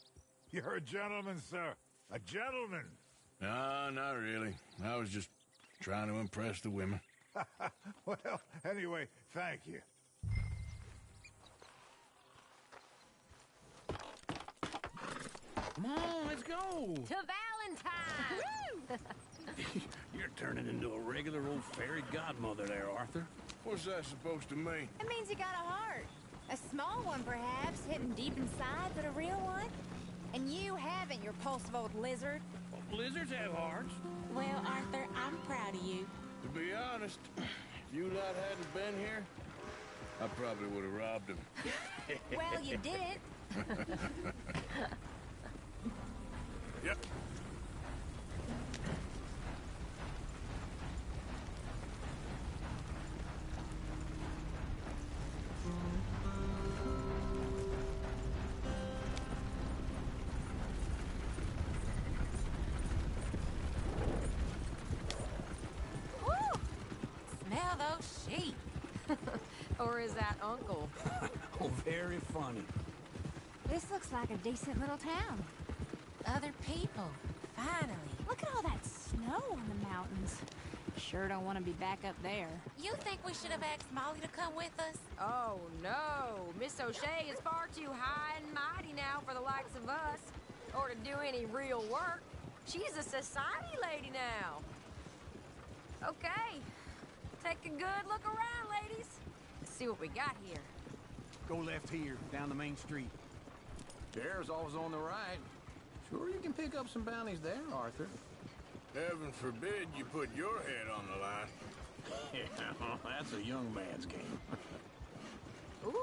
You're a gentleman, sir. A gentleman. No, not really. I was just trying to impress the women. Well, anyway, thank you. Come on, let's go. To Valentine! You're turning into a regular old fairy godmother there, Arthur. What's that supposed to mean? It means you got a heart. A small one, perhaps, hidden deep inside, but a real one? And you haven't, you repulsive old lizard. Well, lizards have hearts. Well, Arthur, I'm proud of you. To be honest, if you lot hadn't been here, I probably would have robbed him. Well, you didn't. Yep. Woo! Smell those sheep. Or is that Uncle? Oh, very funny. This looks like a decent little town. Other people. Finally. Look at all that snow on the mountains. Sure don't want to be back up there. You think we should have asked Molly to come with us? Oh, no. Miss O'Shea is far too high and mighty now for the likes of us, or to do any real work. She's a society lady now. Okay. Take a good look around, ladies. Let's see what we got here. Go left here, down the main street. There's always on the right. Sure you can pick up some bounties there, Arthur. Heaven forbid you put your head on the line. Yeah, that's a young man's game. Ooh,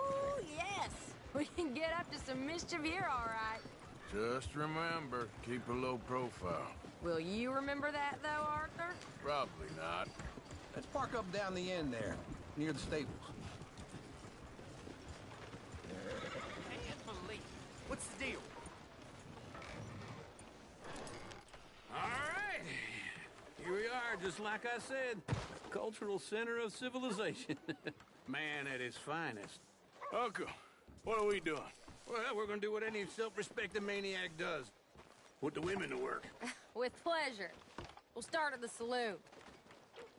yes. We can get up to some mischief here, all right. Just remember, keep a low profile. Will you remember that, though, Arthur? Probably not. Let's park up down the end there, near the stables. What's the deal? All right. Here we are, just like I said. Cultural center of civilization. Man at his finest. Uncle, what are we doing? Well, we're gonna do what any self-respecting maniac does. Put the women to work. With pleasure. We'll start at the saloon.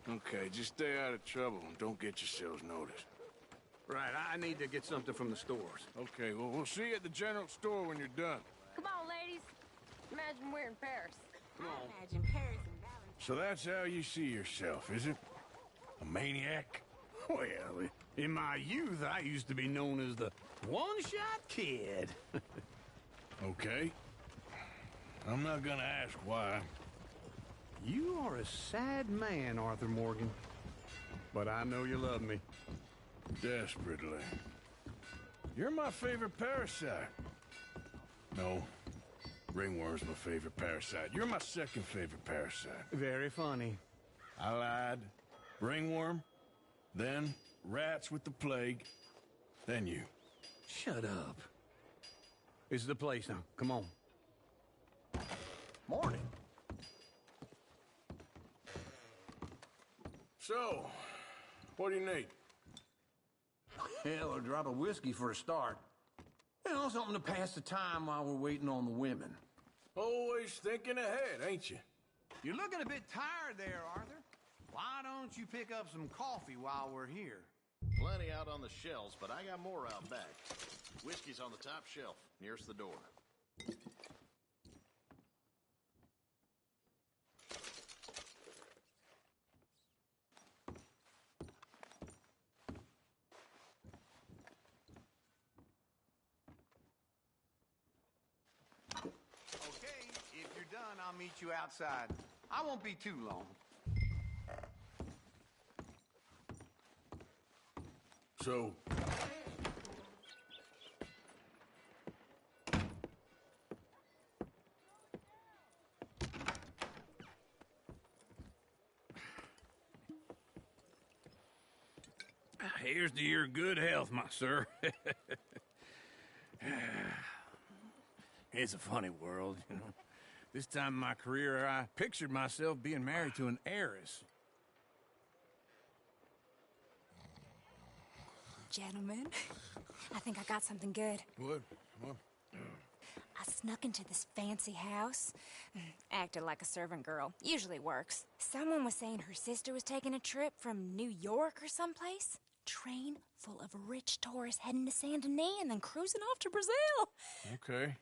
Okay, just stay out of trouble and don't get yourselves noticed. Right, I need to get something from the stores. Okay, well, we'll see you at the general store when you're done. Come on, ladies. Imagine we're in Paris. I imagine Paris and Valentine. So that's how you see yourself, is it? A maniac? Well, in my youth, I used to be known as the one-shot kid. Okay. I'm not gonna ask why. You are a sad man, Arthur Morgan. But I know you love me. Desperately. You're my favorite parasite. No. Ringworm's my favorite parasite. You're my second favorite parasite. Very funny. I lied. Ringworm, then rats with the plague, then you. Shut up. This is the place now. Come on. Morning. So, what do you need? Hell, a drop of whiskey for a start. You know, something to pass the time while we're waiting on the women. Always thinking ahead, ain't you? You're looking a bit tired there, Arthur. Why don't you pick up some coffee while we're here? Plenty out on the shelves, but I got more out back. Whiskey's on the top shelf, nearest the door. Okay, if you're done, I'll meet you outside. I won't be too long. So, Here's to your good health, my sir. It's a funny world, you know. This time in my career, I pictured myself being married to an heiress. Gentlemen, I think I got something good. What? I snuck into this fancy house. Acted like a servant girl. Usually works. Someone was saying her sister was taking a trip from New York or someplace. Train full of rich tourists heading to Saint Denis and then cruising off to Brazil. Okay.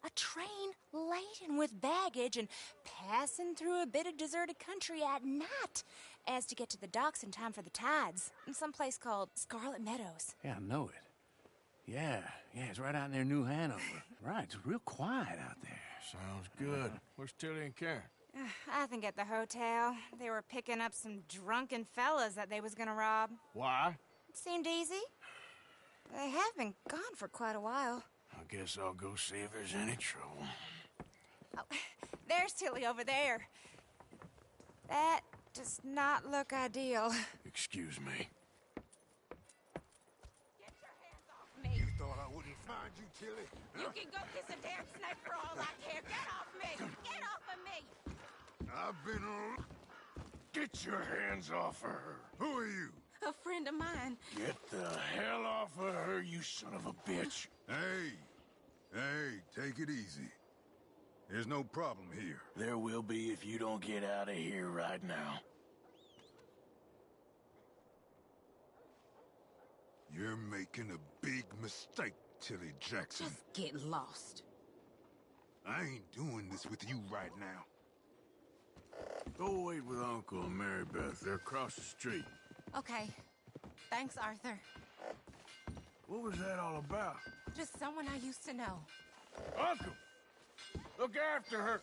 A train laden with baggage and passing through a bit of deserted country at night as to get to the docks in time for the tides in some place called Scarlet Meadows. Yeah, I know it. Yeah, it's right out near New Hanover. Right, it's real quiet out there. Sounds good. Where's Tilly and Karen? I think at the hotel. They were picking up some drunken fellas that they was gonna rob. Why? It seemed easy. They have been gone for quite a while. I guess I'll go see if there's any trouble. Oh, there's Tilly over there. That does not look ideal. Excuse me. You thought I wouldn't find you, Tilly? You can go kiss a damn snake for all I care. Get off me! Get off of me! I've been all... Get your hands off of her. Who are you? A friend of mine. Get the hell off of her, you son of a bitch. Hey, take it easy. There's no problem here. There will be if you don't get out of here right now. You're making a big mistake, Tilly Jackson. Just get lost. I ain't doing this with you right now. Go wait with Uncle and Mary Beth. They're across the street. Okay. Thanks, Arthur. What was that all about? Just someone I used to know. Uncle! Look after her.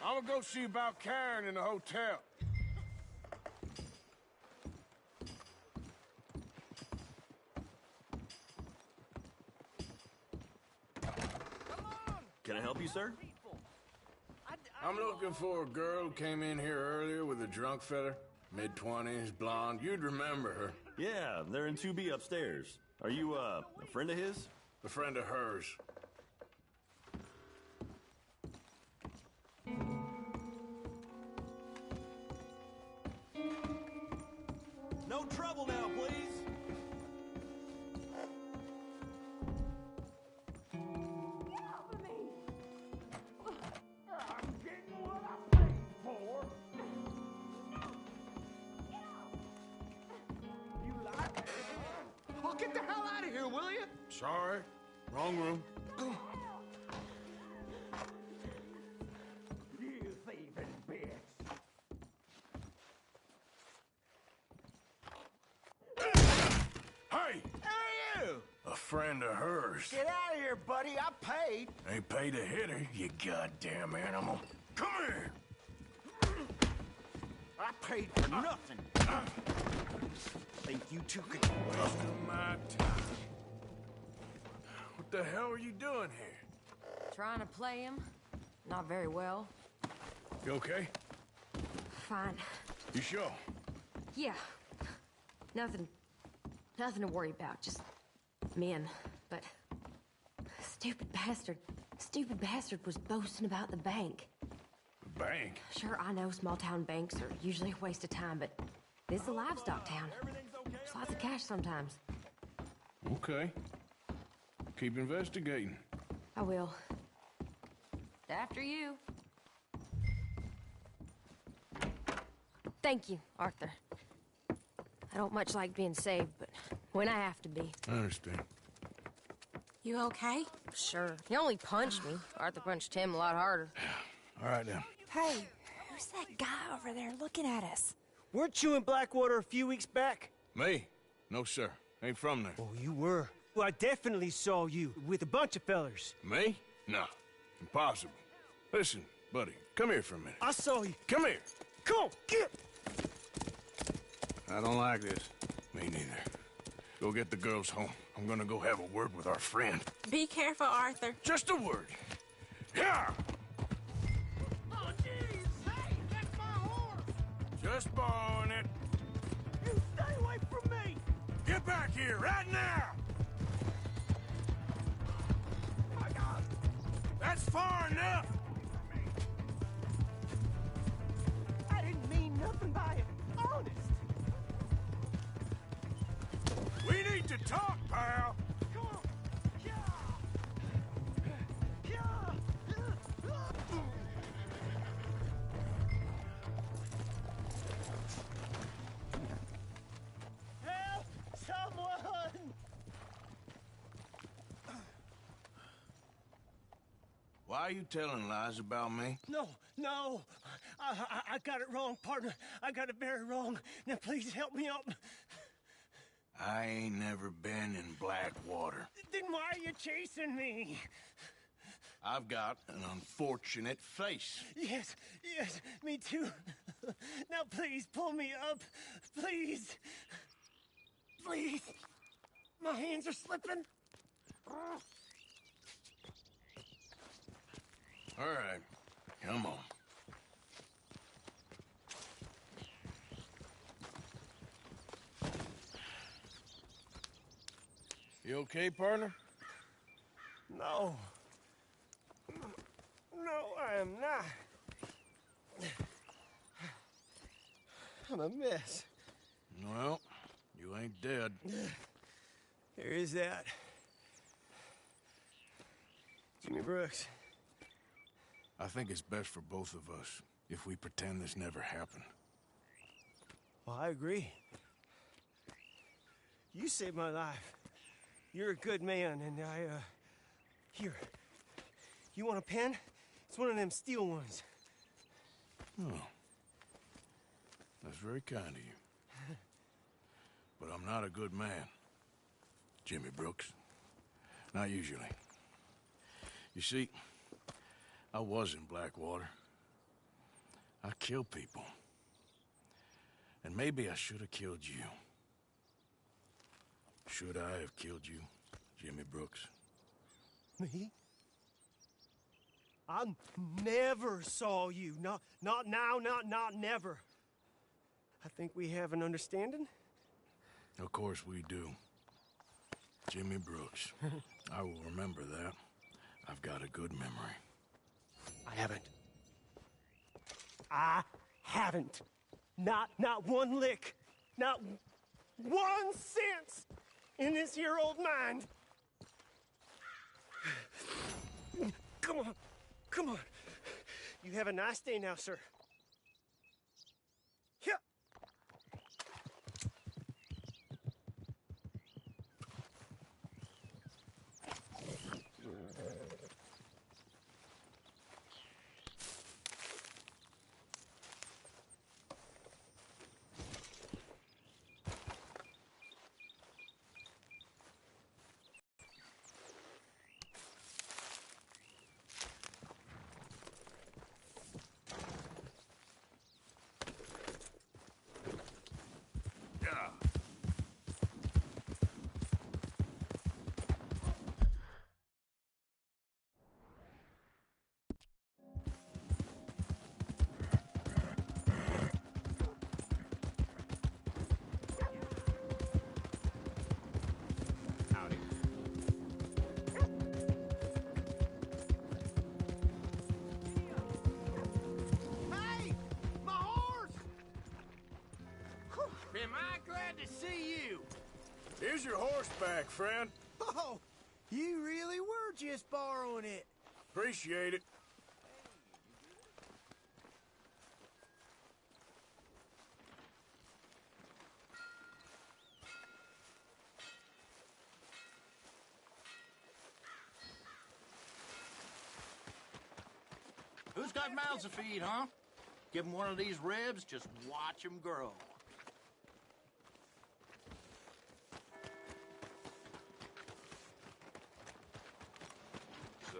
I'm gonna go see about Karen in the hotel. Can I help you, sir? I'm looking for a girl who came in here earlier with a drunk fella. Mid-20s, blonde. You'd remember her. Yeah, they're in 2B upstairs. Are you, a friend of his? A friend of hers. No trouble now, please. Get the hell out of here, will you? Sorry. Wrong room. You thieving bitch. Hey! Who are you? A friend of hers. Get out of here, buddy. I paid. Ain't paid to hit her, you goddamn animal. Come here! I paid for nothing. Think you two could... Wasting my time. What the hell are you doing here? Trying to play him. Not very well. You okay? Fine. You sure? Yeah. Nothing to worry about. Just men. But stupid bastard was boasting about the bank. The bank? Sure, I know small town banks are usually a waste of time, but this is a livestock town. There's lots of cash sometimes. Okay. Keep investigating. I will. After you. Thank you, Arthur. I don't much like being saved, but when I have to be. I understand. You okay? Sure. He only punched me. Arthur punched him a lot harder. All right, then. Hey, who's that guy over there looking at us? Weren't you in Blackwater a few weeks back? Me? No, sir. Ain't from there. Oh, you were. Well, I definitely saw you with a bunch of fellers. Me? No. Impossible. Listen, buddy, come here for a minute. I saw you. Come here. Come on, get! I don't like this. Me neither. Go get the girls home. I'm gonna go have a word with our friend. Be careful, Arthur. Just a word. Yeah! Oh, jeez! Hey, that's my horse! Just borrowing it. You stay away from me! Get back here, right now! My God! That's far enough! I didn't mean nothing by it. Honest. We need to talk, pal! Come on! Yeah! Yeah! Help! Someone! Why are you telling lies about me? No. I got it wrong, partner. I got it very wrong. Now, please help me up. I ain't never been in Blackwater. Then Why are you chasing me? I've got an unfortunate face. Yes, me too. Now please pull me up. Please. Please. My hands are slipping. All right, come on. You okay, partner? No. No, I am not. I'm a mess. Well, you ain't dead. There is that. Jimmy Brooks. I think it's best for both of us if we pretend this never happened. Well, I agree. You saved my life. You're a good man, and here. You want a pen? It's one of them steel ones. Oh. That's very kind of you. But I'm not a good man, Jimmy Brooks. Not usually. You see, I was in Blackwater. I killed people. And maybe I should have killed you. Should I have killed you, Jimmy Brooks? Me? I never saw you. Not now, not never. I think we have an understanding. Of course we do. Jimmy Brooks. I will remember that. I've got a good memory. I haven't. Not one lick. Not 1 cent in this here old mind. Come on. You have a nice day now, sir. Yeah. Hey! My horse! Am I glad to see you? Here's your horseback, friend. Oh, you really were just borrowing it. Appreciate it. Who's got mouths to feed, huh? Give them one of these ribs, just watch them grow. So,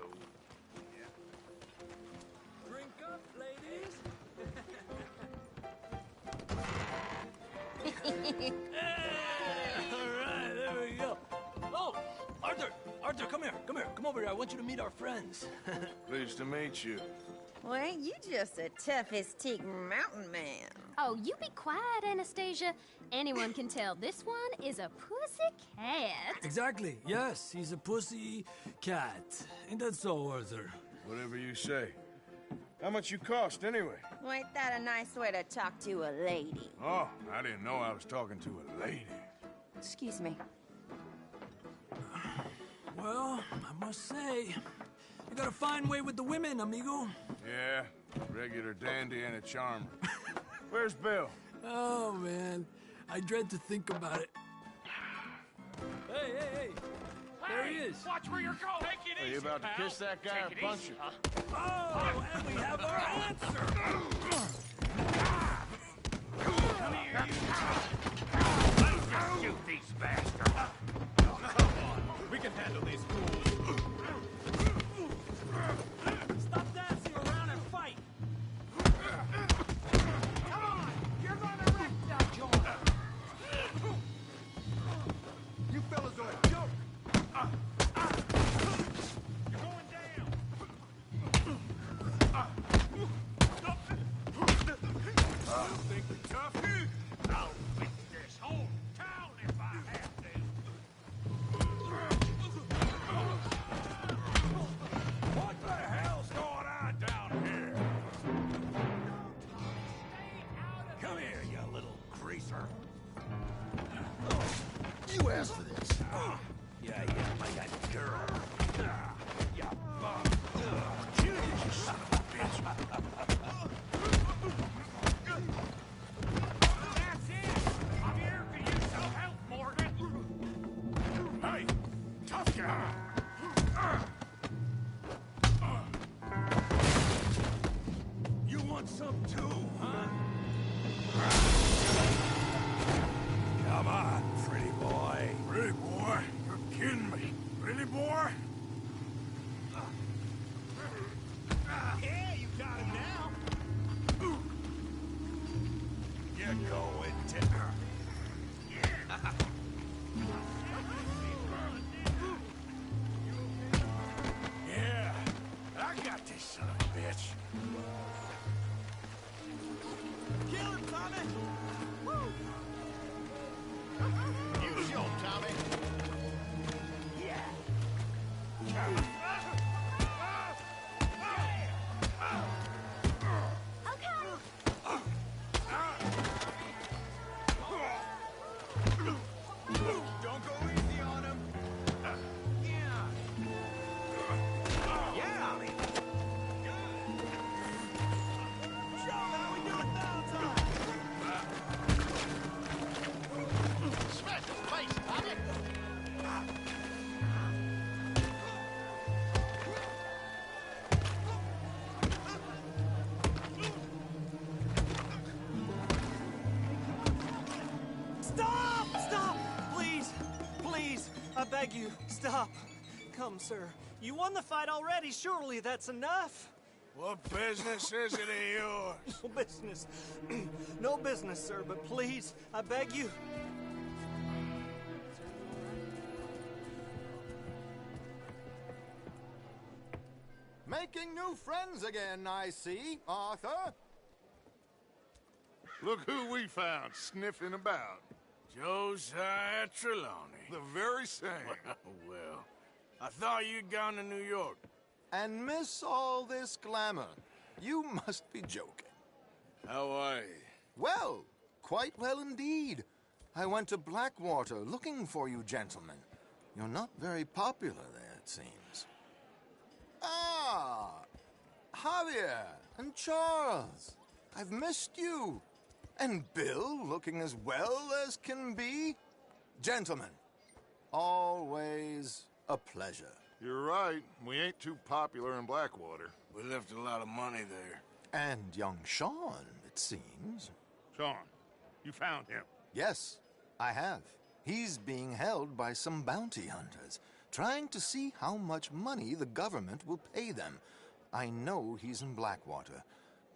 Drink up, ladies. All right, there we go. Oh, Arthur, come here. Come over here. I want you to meet our friends. Pleased to meet you. Well, ain't you just the toughest teak mountain man? Oh, you be quiet, Anastasia. Anyone can tell this one is a pussy cat. Exactly. Yes, he's a pussy cat. Ain't that so, Arthur? Whatever you say. How much you cost, anyway? Well, ain't that a nice way to talk to a lady? Oh, I didn't know I was talking to a lady. Excuse me. Well, I must say, you got a fine way with the women, amigo. Yeah, regular dandy and a charmer. Where's Bill? Oh, man. I dread to think about it. Hey! There he is. Watch where you're going. Take it easy, Are you about to pal. kiss that guy or Take it punch easy, him? huh? Oh, and we have our answer. Come here, you. Let's just shoot these bastards. Come on. We can handle these You asked for this. Yeah, I got a girl. Yeah. You son of a bitch. That's it! Javier could use some help, Morgan. Hey, tough guy. You want some too, huh? Come on, pretty boy. Pretty boy? You're kidding me. Pretty boy? Yeah, you got him now. You're going to... Yeah, I got this son of a bitch. Kill him, Tommy! You show him, Tommy. Don't go easy on him. Yeah. Show him how we do it now, Tommy. Smash his face, Tommy. Stop! Stop! Please! Please! I beg you, stop. Come, sir. You won the fight already. Surely that's enough. What business is it of yours? No business. No business, sir, but please, I beg you. Making new friends again, I see, Arthur. Look who we found sniffing about. Josiah Trelawney. The very same. Well, I thought you'd gone to New York. And miss all this glamour. You must be joking. How are you? Well, quite well indeed. I went to Blackwater looking for you gentlemen. You're not very popular there, it seems. Ah, Javier and Charles. I've missed you. And Bill looking as well as can be. Gentlemen, always a pleasure. You're right. We ain't too popular in Blackwater. We left a lot of money there. And young Sean, it seems. Sean, you found him? Yes, I have. He's being held by some bounty hunters, trying to see how much money the government will pay them. I know he's in Blackwater,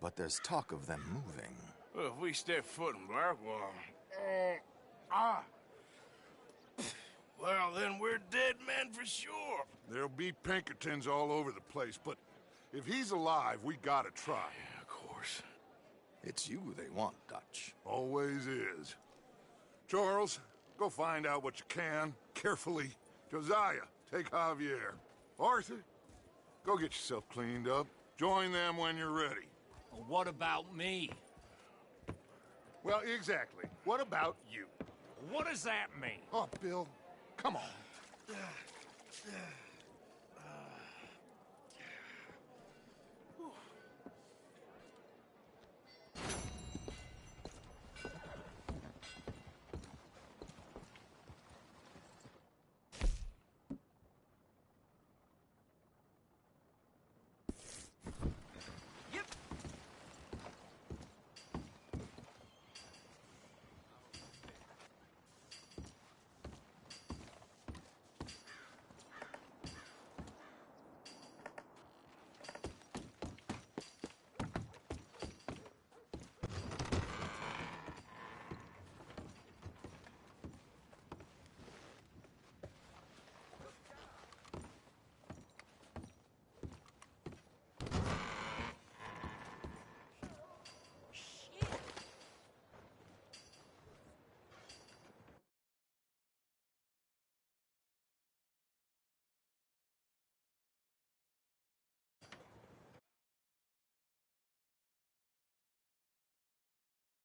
but there's talk of them moving. Well, if we step foot in Blackwater... Well, then we're dead men for sure. There'll be Pinkertons all over the place, but if he's alive, we gotta try. Yeah, of course. It's you they want, Dutch. Always is. Charles, go find out what you can, carefully. Josiah, take Javier. Arthur, go get yourself cleaned up. Join them when you're ready. Well, what about me? Well, exactly. What about you? What does that mean? Oh, Bill, come on.